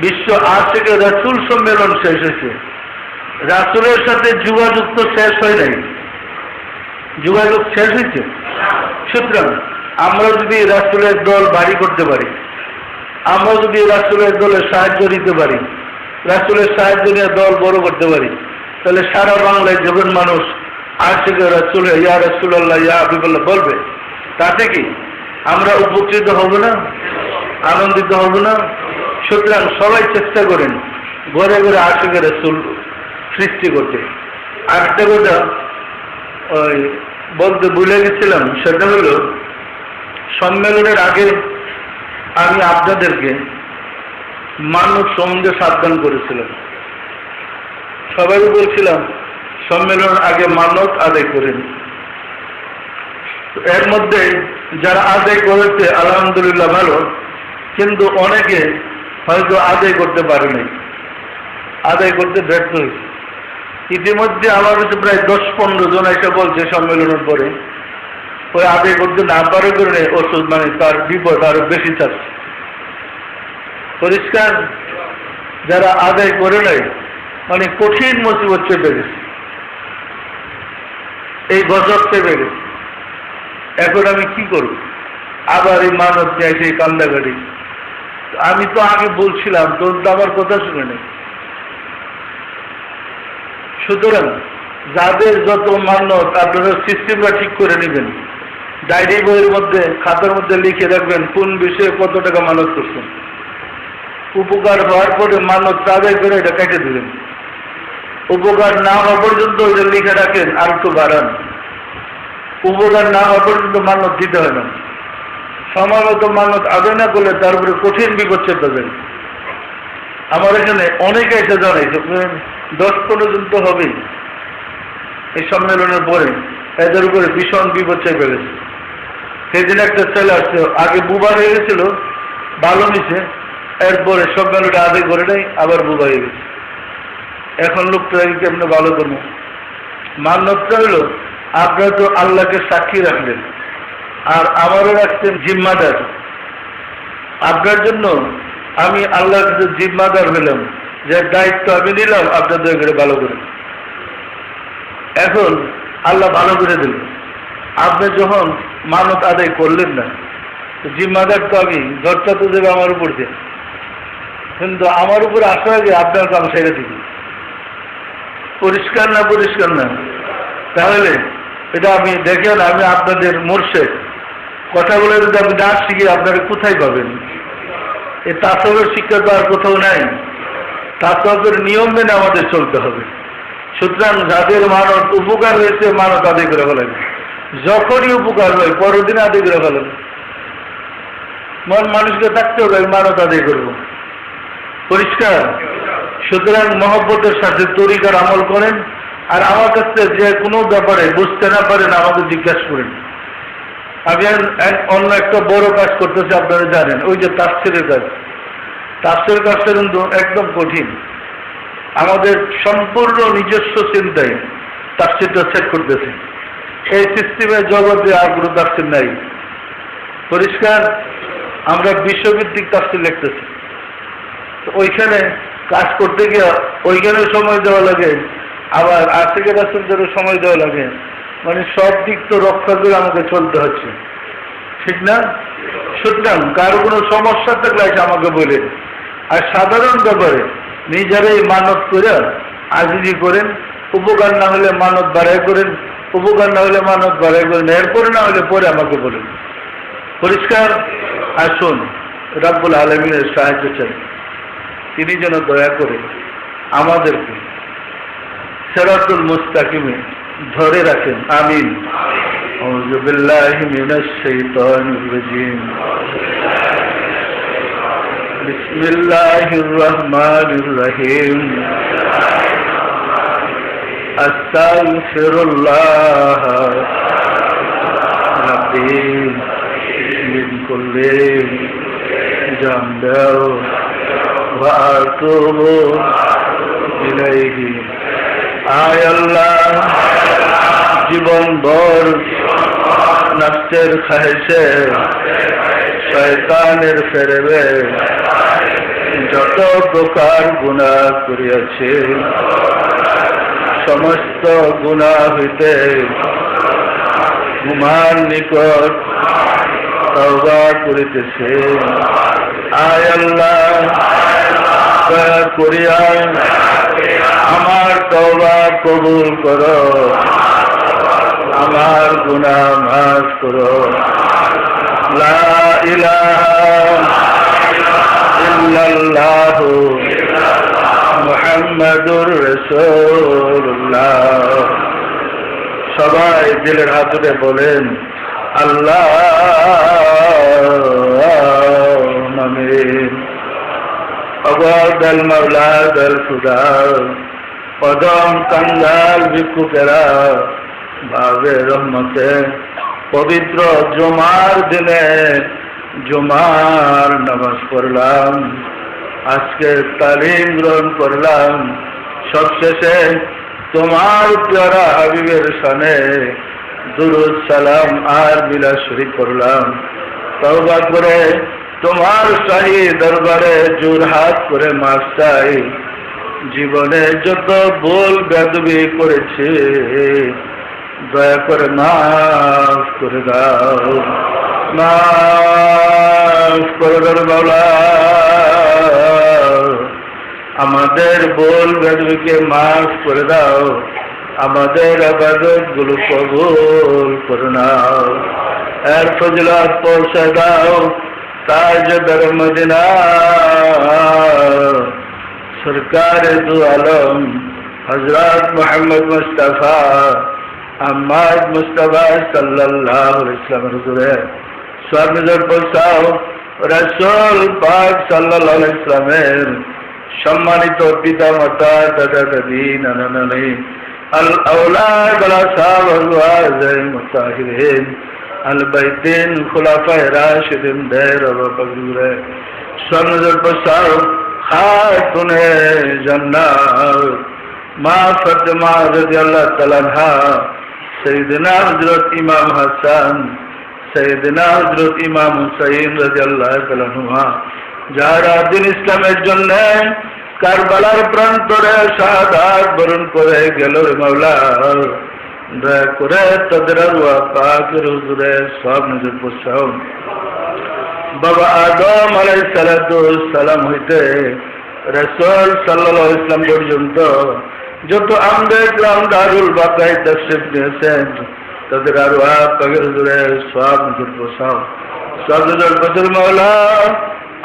বিশ্ব আশিকের রাসূল সম্মেলন শেষ হয়েছে, রাসূলের সাথে যোগাযোগ তো শেষ হয় নাই, যোগাযোগ শেষ হয়েছে। সুতরাং আমরা যদি রাসূলের দল বাড়ি করতে পারি, আমরা যদি রাসূলের দলে সাহায্য দিতে পারি, রাসূলের সাহায্য নিয়ে দল বড় করতে পারি, তাহলে সারা বাংলায় যখন মানুষ আশিকে রাসূল ইয়া রাসূলুল্লাহ ইয়া হাবিবাল্লাহ বলবে, তাতে কি আমরা উপকৃত হব না? আনন্দিত হব না? সুতরাং সবাই চেষ্টা করেন ঘরে ঘরে আশিকে রাসূল সৃষ্টি করতে। আরেকটা কথা ওই বলতে ভুলে গেছিলাম, সেটা হলো সম্মেলনের আগে আমি আপনাদেরকে মানব সম্বন্ধে সাবধান করেছিলাম। সবাই বলছিলাম সম্মেলনের আগে মানত আদায় করেন। এর মধ্যে যারা আদায় করেছে আলহামদুলিল্লাহ ভালো, কিন্তু অনেকে হয়তো আদায় করতে পারে নাই, আদায় করতে ব্যর্থ হয়েছে। ইতিমধ্যে আমার কাছে প্রায় 10-15 জন এসে বলছে সম্মেলনের পরে ওই আদায় করতে না পারে করে ওষুধ মানে তার বিপদ আরো বেশি চাচ্ছে। পরিষ্কার? যারা আদায় করে নাই মানে কঠিন মুসিবত চেপে গেছে, এই গজব চেপে গেছে। এখন আমি কি করব? আবার এই মানব চাইছে এই কান্দাগাড়ি। আমি তো আগে বলছিলাম, তোর তো আমার কথা শুনে নেই। সুতরাং যাদের যত মান্যত আপনারা সিস্টেমটা ঠিক করে নেবেন, ডায়েরি বইয়ের মধ্যে খাতার মধ্যে লিখে রাখবেন কোন বিষয়ে কত টাকা মানত করছেন। উপকার হওয়ার পরে মানত আদায় করে এটা কেটে দিলেন। উপকার না হওয়া পর্যন্ত ওইটা লিখে রাখেন, আর একটু বাড়ান। উপকার না হওয়া পর্যন্ত মানত দিতে হয় না। সময় মতো মানত আদায় না করলে তার উপরে কঠিন বিপদ চেপে যাবে। আমার এখানে অনেকে এসে জানাই 10-15 জন তো হবেই এই সম্মেলনের পরে, এদের উপরে ভীষণ বিপদ চেপে গেছে। সেদিন একটা ছেলে আসছে, আগে বুবা হয়ে গেছিল, ভালো নিছে, এরপরে সম্মেলনটা আদায় করে নেই, আবার বুবা হয়ে গেছে। এখন লোকটাকে কেমনে ভালো করবো? মান্যতটা হলো আপনারা তো আল্লাহকে সাক্ষী রাখলেন, আর আমারও রাখছেন জিম্মাদার। আপনার জন্য আমি আল্লাহর কাছে জিম্মাদার হলাম, যে দায়িত্ব আমি নিলাম আপনাদের ঘরে ভালো করে। এখন আল্লাহ ভালো করে দিল, আপনি যখন মানত আদায় করলেন না, জিম্মাদার তো আমি, দরজা তো দেবে আমার উপর দিয়ে, কিন্তু আমার উপর আসার আগে আপনার কাম ছেড়ে দিবি। পরিষ্কার না? পরিষ্কার না? তাহলে এটা আমি দেখেন, আমি আপনাদের মুর্শেদ, কথাগুলো যদি আপনি না শিখে আপনারা কোথায় পাবেন? এই তাসবের শিক্ষা তো আর কোথাও নাই। তাসবের নিয়ম মেনে আমাদের চলতে হবে। সুতরাং যাদের মানত উপকার হয়েছে মানত আদায় করে ফেলেন, যখনই উপকার হয় পরের দিন আদায় করে ফেলেন। মন মানুষকে থাকতে হবে মানত আদায় করব, পরিষ্কার। সুতরাং মহব্বতের সাথে তরিকার আমল করেন। আর আমার কাছে যে কোনো ব্যাপারে বুঝতে না পারেন আমাকে জিজ্ঞাসা করেন। আমি অন্য একটা বড় কাজ করতেছি, আপনারা জানেন, ওই যে তাফসীরের কাজ। তাফসীরের কাজটা কিন্তু একদম কঠিন। আমাদের সম্পূর্ণ নিজস্ব চিন্তায় তাফসীরটা সেট করতেছে। এই সিস্টেমে জগতে আর কোনো তাফসীর নাই, পরিষ্কার। আমরা বিশ্বভিত্তিক তাফসীর লিখতেছি, তো ওইখানে কাজ করতে গিয়ে ওইখানে সময় দেওয়া লাগে, আবার আর্থিকের রাষ্ট্রেরও সময় দেওয়া লাগে। মানে সব দিক তো রক্ষা করে আমাকে চলতে হচ্ছে, ঠিক না? সুতরাং কারো কোনো সমস্যা থাকলে আমাকে বলেন। আর সাধারণ ব্যাপারে নিজেরাই মানত করে আজিজি করেন, উপকার না হলে মানত বাড়াই করেন, উপকার না হলে মানত বাড়াই করেন, এরপরে না হলে পরে আমাকে বলেন, পরিষ্কার। আসুন রাব্বুল আলামিনের সাহায্য চাই, তিনি যেন দয়া করে আমাদেরকে সিরাতুল মুস্তাকিমে ধরে রাখেন, আমিন। আউযু বিল্লাহি মিনাশ শাইতানির রাজীম। বিসমিল্লাহির রহমানির রহিম। আস্তাগফিরুল্লাহ রাব্বি মিন কুল্লি জামবিন ওয়া আতুবু ইলাইহি। আয় আল্লাহ, জীবন ভর নফসের খাহেশে শয়তানের ফেরবে যত প্রকার গুনাহ করিয়াছি, সমস্ত গুনাহ হইতে গুমান নিকট তওবা করিতেছে। আয় আল্লাহ, দয়া করিয়া আমার তওবা কবুল করো, আমার গুনাহ মাফ করো। লা ইলাহা ইল্লাল্লাহু মুহাম্মাদুর রাসূলুল্লাহ। সবাই দিলের হাত তুলে বলেন আল্লাহ আমিন। অগল মাওলা দল খুদা, কদম কাঙ্গাল ভিক্ষুকেরা ভাবে রহমতে পবিত্র জুমার দিনে জুমার নামাজ পড়লাম, আজকে তালিম গ্রহণ করলাম, সবশেষে তোমার প্যারা হাবিবের শানে দুরুদ সালাম আর বিলাস শরীফ করলাম। তওবা করে তোমার শাহী দরবারে জোরহাত করে মাফ চাই। জীবনে যত ভুল বেয়াদবি করেছে দয়া করে মাফ করে দাও, মাফ করে দাও মাওলা। আমাদের ভুল বেয়াদবিকে মাফ করে দাও, আমাদের ইবাদত গুলো কবুল করে নাও। এর ফজিলত পৌঁছে দাও তাজদার মদিনা সরকার দু আলম হযরত মুহাম্মদ মুস্তাফা আহমদ মুস্তাফা সাল্লাল্লাহু আলাইহি ওয়াসাল্লামের হুজুরে সর্বজর পৌঁছাও। রাসূল পাক সাল্লাল্লাহু আলাইহি ওয়াসাল্লামের সম্মানিত পিতা মাতা দাদা দাদি নানা নানি আল আওলাদ ওয়াল আসহাব ওয়াজ মুতাহিরিন আল বাইতিন খুলাফায়ে রাশিদিন দের বকরে সর্বজর পৌঁছাও। খাতুনে জান্নাত মা ফাতেমা রাদিয়াল্লাহু তাআলা আনহা, সাইয়েদনা হযরত ইমাম হাসান, সাইয়েদনা হযরত ইমাম হুসাইন রাদিয়াল্লাহু তাআলা আনহুমা, যারা দিন ইসলামের জন্য কারবালার প্রান্তরে শাহাদাত বরণ করে গেল রে মাওলা, দয়া করে তাদের রূহ পাকের হুজুরে সব নজর পৌঁছাও। বাবা আদম আলাইহিস সালাতু ওয়াস সালাম হইতে রাসূল সাল্লাল্লাহু আলাইহি ওয়াসাল্লাম পর্যন্ত যত আম্বিয়া কিরাম দারুল বাকায় তাশরীফ নিয়েছেন তাদের রূহ পাকের হুজুরে সব নজর পৌঁছাও। সব নজর পৌঁছাও মাওলা।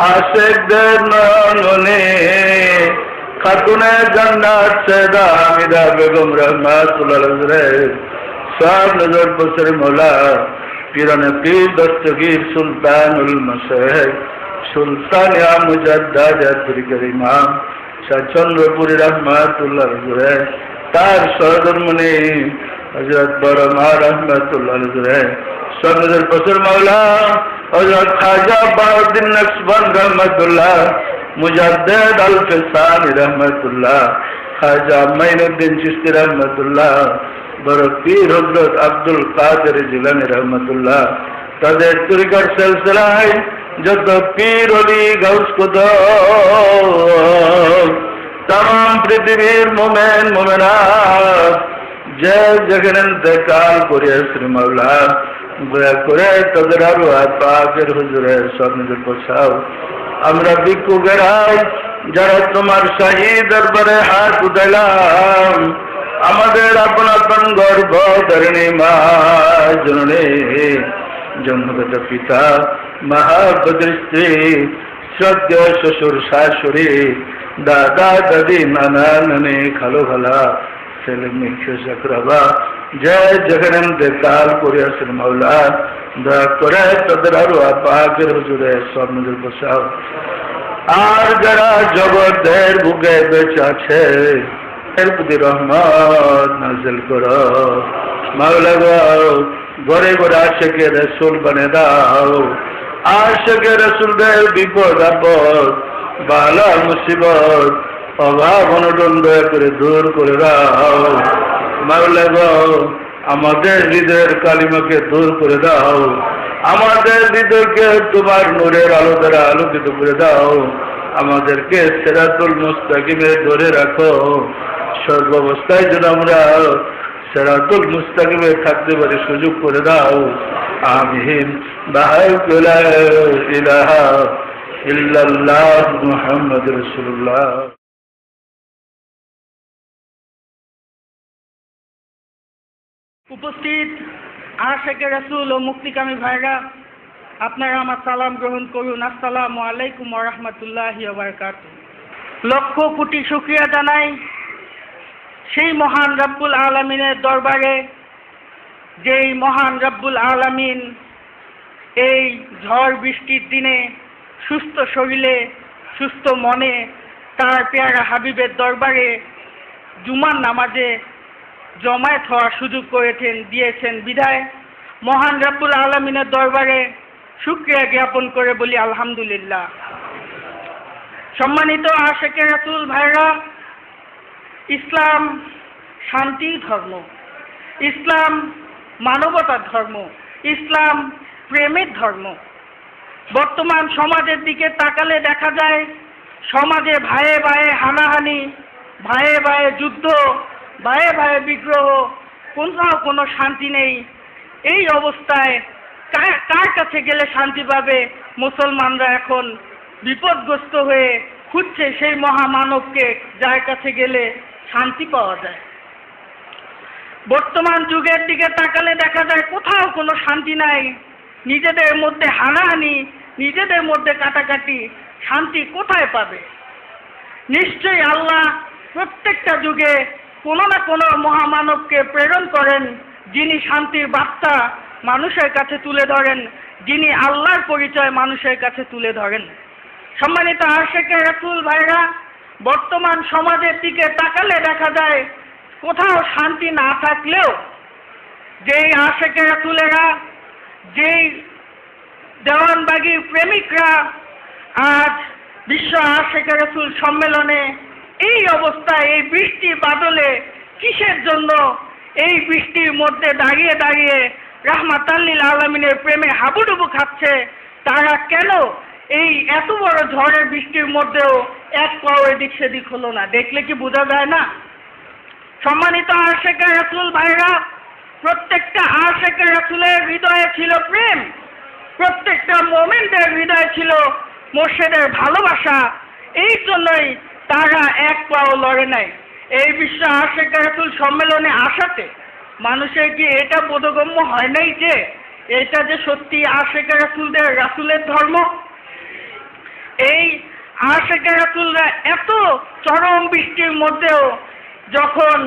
আশেকদের নয়নে খাতুনে জান্নাত সৈয়দা হামিদা বেগম রহমাতুল্লাহ আলাইহি সব নজর বসর মৌলা পীরানে পীর দস্তগীর সুলতানুল মাশায়েখ সুলতান মুজাদ্দাদ আব্দুল ইমাম শাহ চন্দ্রপুরী রহমাতুল্লাহ আলাইহি তার সহধর্মণি হযরত বরমা রহমাতুল্লাহ আলাইহি সব নজর বসর মৌলা হযরত খাজা বাউদ্দিন নকশবন্দ রহমাতুল্লাহ মুজাদ্দিদ আল ফিসানি রহমাতুল্লাহ খাজা মাইনুদ্দিন চিশতি রহমাতুল্লাহ বড় পীর হযরত আব্দুল কাদের জিলানী রহমাতুল্লাহ তাদের তরিকার সিলসিলায় যত পীর ওলি গাউস কুতুব तमाम পৃথিবীর মোমেন মোমেনাত যে যেখানে ইন্তেকাল করিয়াছেন মাওলা দয়া করে তাদের আরওয়াহ পাকের হুজুরে সব নজর বসাও। আমরা ভিক্ষুকেরাই যারা তোমার শাহী দরবারে হাত উঠাইলাম আমাদের আপন আপন গর্ভ ধরণী মা জননী জন্মগত পিতা মহাভদ্র স্ত্রী শ্রদ্ধেয় শ্বশুর শাশুড়ি দাদা দাদি নানা নানি খালো খালা ছেলে মেয়ে চাকরাবা যে যেখানে ইন্তেকাল করিয়াছেন মাওলা দয়া করে তাদের আরওয়াহ পাকের হুজুরে সব নজর বসাও। আর যারা জগতের বুকে বেঁচে আছে এর প্রতি রহমত নাযিল করো মাওলা গো, ঘরে ঘরে আশিকে রাসূল বানিয়ে দাও। আশিকে রাসূলদের বিপদ আপদ বালা মুসিবত অভাব অনটন দয়া করে দূর করে দাও মাওলা গো। আমাদের হৃদয়ের কালিমাকে দূর করে দাও, আমাদের হৃদয়কে তোমার নূরের আলো দ্বারা আলোকিত করে দাও, আমাদেরকে সিরাতুল মুস্তাকিমে ধরে রাখো। সর্বাবস্থায় যেন আমরা সিরাতুল মুস্তাকিমে থাকতে পারি সুযোগ করে দাও। আমিন। লা ইলাহা ইল্লাল্লাহ মুহাম্মাদুর রাসূলুল্লাহ। উপস্থিত আশিকে রাসূল ও মুক্তিকামী ভাইরা, আপনারা আমার সালাম গ্রহণ করুন। আসসালামু আলাইকুম ওয়া রাহমাতুল্লাহি ওয়া বারাকাতুহু। লক্ষ কোটি শুকরিয়া জানাই সেই মহান রব্বুল আলামিনের দরবারে, যেই মহান রব্বুল আলামিন এই ঝড় বৃষ্টির দিনে সুস্থ শরীরে সুস্থ মনে তার পেয়ারা হাবিবের দরবারে জুমার নামাজে জমায়েত হওয়ার সুযোগ দিয়েছেন বিধায় মহান রব্বুল আলামিনের দরবারে শুকরিয়া জ্ঞাপন করে বলি আলহামদুলিল্লাহ। সম্মানিত আশিকে রাসূল ভাইরা, ইসলাম শান্তির ধর্ম, ইসলাম মানবতার ধর্ম, ইসলাম প্রেমের ধর্ম। বর্তমান সমাজের দিকে তাকালে দেখা যায় সমাজে ভাইয়ে ভাইয়ে হানাহানি, ভাইয়ে ভাইয়ে যুদ্ধ, ভাইয়ে ভাইয়ে বিগ্রহ, কোথাও কোনো শান্তি নেই। এই অবস্থায় কার কাছে গেলে শান্তি পাবে? মুসলমানরা এখন বিপদগ্রস্ত হয়ে খুঁজছে সেই মহামানবকে যার কাছে গেলে শান্তি পাওয়া যায়। বর্তমান যুগের দিকে তাকালে দেখা যায় কোথাও কোনো শান্তি নাই, নিজেদের মধ্যে হানাহানি, নিজেদের মধ্যে কাটাকাটি, শান্তি কোথায় পাবে? নিশ্চয়ই আল্লাহ প্রত্যেকটা যুগে কোনো না কোনো মহামানবকে প্রেরণ করেন, যিনি শান্তির বার্তা মানুষের কাছে তুলে ধরেন, যিনি আল্লাহর পরিচয় মানুষের কাছে তুলে ধরেন। সম্মানিত আশিকে রাসূল ভাইরা, বর্তমান সমাজের দিকে তাকালে দেখা যায় কোথাও শান্তি না থাকলেও যেই আশিকে রাসূলেরা, যেই দেওয়ানবাগির প্রেমিকরা আজ বিশ্ব আশিকে রাসূল সম্মেলনে এই অবস্থায়, এই বৃষ্টি বাদলে কিসের জন্য এই বৃষ্টির মধ্যে দাঁড়িয়ে দাঁড়িয়ে রাহমাতাল লিল আলামিনের প্রেমে হাবুডুবু খাচ্ছে, তারা কেন এই এত বড় ঝড়ের বৃষ্টির মধ্যেও এক পাও এদিক সেদিক হলো না? দেখলে কি বোঝা যায় না? সম্মানিত আশিকে রাসূল ভাইরা, প্রত্যেকটা আশিকে রাসূলের হৃদয়ে ছিল প্রেম, প্রত্যেকটা মুমিনদের হৃদয়ে ছিল মুর্শিদের ভালোবাসা। এই জন্যই তারা এক পাও লড়ে নাই। এই বিশ্ব আশিকে রাসূল সম্মেলনে আসাতে মানুষের কি এটা বোধগম্য হয় নাই যে এটা যে সত্যি আশিকে রাসূলের ধর্ম? এই আশিকে রাসূলরা এত চরম বৃষ্টির মধ্যেও যখন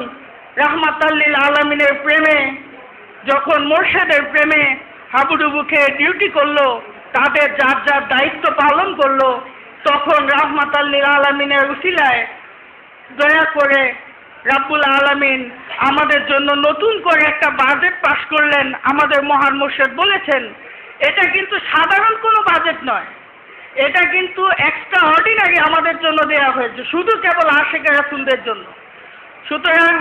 রাহমাতাল লিল আলামিনের প্রেমে, যখন মোর্শেদের প্রেমে হাবুডুবু খেয়ে ডিউটি করলো, তাদের যার যার দায়িত্ব পালন করলো, তখন রাহমাতাল লিল আলামিনের উসিলায় দয়া করে রাব্বুল আলামিন আমাদের জন্য নতুন করে একটা বাজেট পাশ করলেন। আমাদের মহান মুর্শিদ বলেছেন, এটা কিন্তু সাধারণ কোনো বাজেট নয়, এটা কিন্তু এক্সট্রা অর্ডিনারি আমাদের জন্য দেয়া হয়েছে, শুধু কেবল আশিকে রাসূলদের জন্য। সুতরাং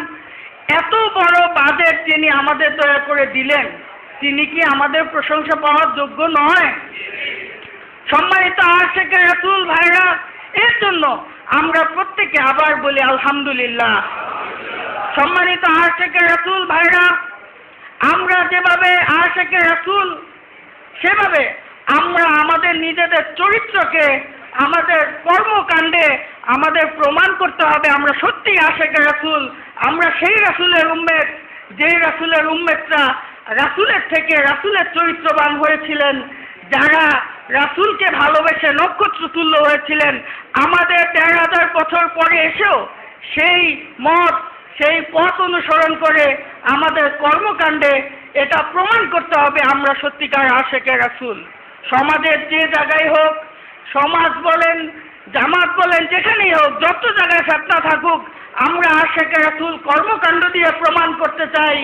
এত বড় বাজেট যিনি আমাদের দয়া করে দিলেন, তিনি কি আমাদের প্রশংসা পাওয়ার যোগ্য নয়? সম্মানিত আশিকে রাসূল ভাইরা, এর জন্য আমরা প্রত্যেকে আবার বলি আলহামদুলিল্লাহ। সম্মানিত আশিকে রাসূল ভাইরা, আমরা যেভাবে আশিকে রাসূল, সেভাবে আমরা আমাদের নিজেদের চরিত্রকে, আমাদের কর্মকাণ্ডে আমাদের প্রমাণ করতে হবে আমরা সত্যি আশিকে রাসূল। আমরা সেই রাসূলের উম্মত, যেই রাসূলের উম্মতরা রাসূলের থেকে রাসূলের চরিত্রবান হয়েছিলেন, যারা রাসূলকে ভালোবেসে নক্ষত্র তুল্য হয়েছিলেন। আমাদের ১৩,০০০ বছর পরে এসেও সেই মত, সেই পথ অনুসরণ করে আমাদের কর্মকাণ্ডে এটা প্রমাণ করতে হবে আমরা সত্যিকার আশিকে রাসূল। সমাজের যে জায়গায় হোক, সমাজ বলেন, জামাত বলেন, যেখানেই হোক, যত জায়গায় ফিতনা থাকুক, আমরা আশিকে রাসূল কর্মকাণ্ড দিয়ে প্রমাণ করতে চাই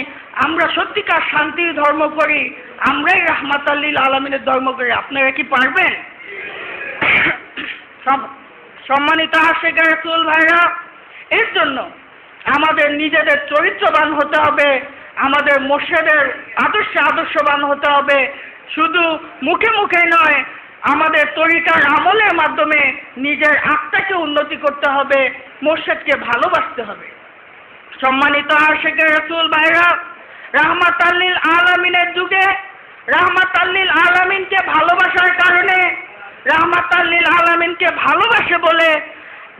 আমরা সত্যিকার শান্তির ধর্ম করি, আমরাই রাহমাতাল লিল আলামিনের ধর্ম করি। আপনারা কি পারবেন? সম্মানিত আশিকে রাসূল ভাইরা, এর জন্য আমাদের নিজেদের চরিত্রবান হতে হবে, আমাদের মুর্শিদের আদর্শে আদর্শবান হতে হবে। শুধু মুখে মুখে নয়, আমাদের তরিকার আমলের মাধ্যমে নিজের আত্মাকে উন্নতি করতে হবে, মুর্শিদকে ভালোবাসতে হবে। সম্মানিত আশিকে রাসূল ভাইরা, রাহমাতাল লিল আলামিনের যুগে রাহমাতাল লিল আলামিনকে ভালোবাসার কারণে, রাহমাতাল লিল আলামিনকে ভালোবাসে বলে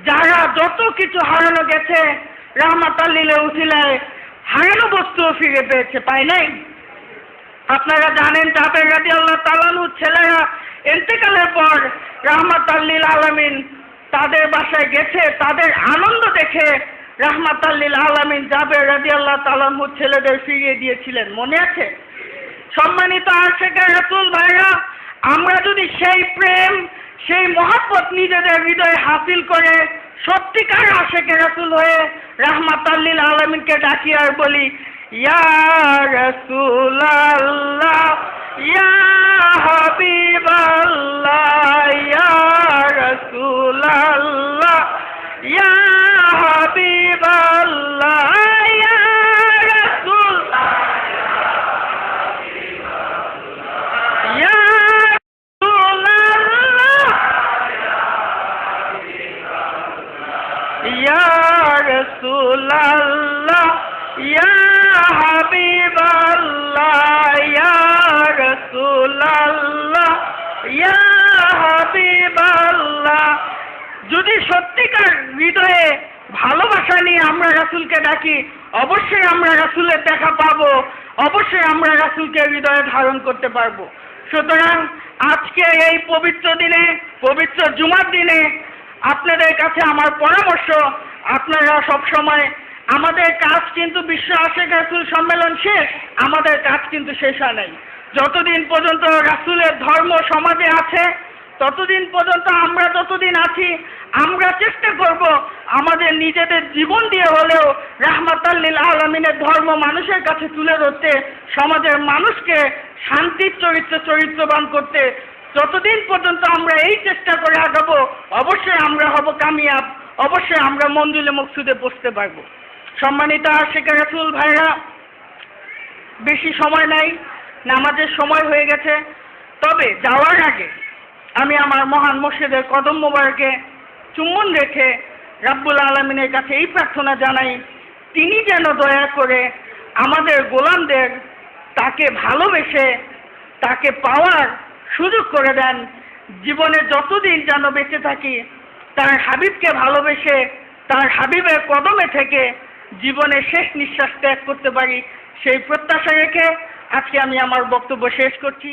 যারা যত কিছু হারানো গেছে, রাহমাতাল লিলের উসিলায় হারানো বস্তুও ফিরে পেয়েছে, পায় নাই? আপনারা জানেন, জাবের রাদিয়াল্লাহু তাআলা আনহু ছেলেরা ইন্তেকালের পর রাহমাতাল লিল আলামিন তাদের বাসায় গেছে, তাদের আনন্দ দেখে রাহমাতাল লিল আলামিন জাবের রাদিয়াল্লাহু তাআলা আনহু ছেলেদের ফিরিয়ে দিয়েছিলেন, মনে আছে? সম্মানিত আশিকে রাসূল ভাইরা, আমরা যদি সেই প্রেম, সেই মহব্বত নিজেদের হৃদয়ে হাসিল করে সত্যিকার আশিকে রাসূল হয়ে রাহমাতাল লিল আলামিনকে ডাকি আর বলি, ইয়া রাসূলাল্লাহ, ইয়া হাবিবাল্লাহ, ইয়া রাসূলাল্লাহ, ইয়া হাবিবাল্লাহ, ইয়া রাসূল, ইয়া রাসূলাল্লাহ, ইয়া রাসূলাল্লাহ, ইয়া হাবিবাল্লাহ, ইয়া রাসূলাল্লাহ, ইয়া হাবিবাল্লাহ। যদি সত্যিকার হৃদয়ে ভালোবাসা নিয়ে আমরা রাসূলকে ডাকি, অবশ্যই আমরা রাসূলের দেখা পাবো, অবশ্যই আমরা রাসূলকে হৃদয়ে ধারণ করতে পারবো। সুতরাং আজকে এই পবিত্র দিনে, পবিত্র জুমার দিনে আপনাদের কাছে আমার পরামর্শ, আপনারা সবসময়, আমাদের কাজ কিন্তু বিশ্ব আশিকে রাসূল সম্মেলন শেষ, আমাদের কাজ কিন্তু শেষ হয় নাই। যতদিন পর্যন্ত রাসূলের ধর্ম সমাজে আছে, ততদিন পর্যন্ত আমরা যতদিন আছি, আমরা চেষ্টা করব আমাদের নিজেদের জীবন দিয়ে হলেও রাহমাতাল লিল আলামিনের ধর্ম মানুষের কাছে তুলে ধরতে, সমাজের মানুষকে শান্তির চরিত্রবান করতে। যতদিন পর্যন্ত আমরা এই চেষ্টা করে আগাবো, অবশ্যই আমরা হব কামিয়াব, অবশ্যই আমরা মঞ্জিলে মকসুদে পৌঁছতে পারবো। সম্মানিত আশিকে রাসূল ভাইরা, বেশি সময় নাই, নামাজের সময় হয়ে গেছে। তবে যাওয়ার আগে আমি আমার মহান মুর্শিদের কদম মোবারকে চুম্বন রেখে রাব্বুল আলামিনের কাছে এই প্রার্থনা জানাই, তিনি যেন দয়া করে আমাদের গোলামদের তাকে ভালোবেসে তাকে পাওয়ার সুযোগ করে দেন। জীবনে যতদিন যেন বেঁচে থাকি, তার হাবিবকে ভালোবেসে তার হাবিবের কদমে থেকে জীবনের শেষ নিঃশ্বাস ত্যাগ করতে পারি, সেই প্রত্যাশা রেখে আজকে আমি আমার বক্তব্য শেষ করছি।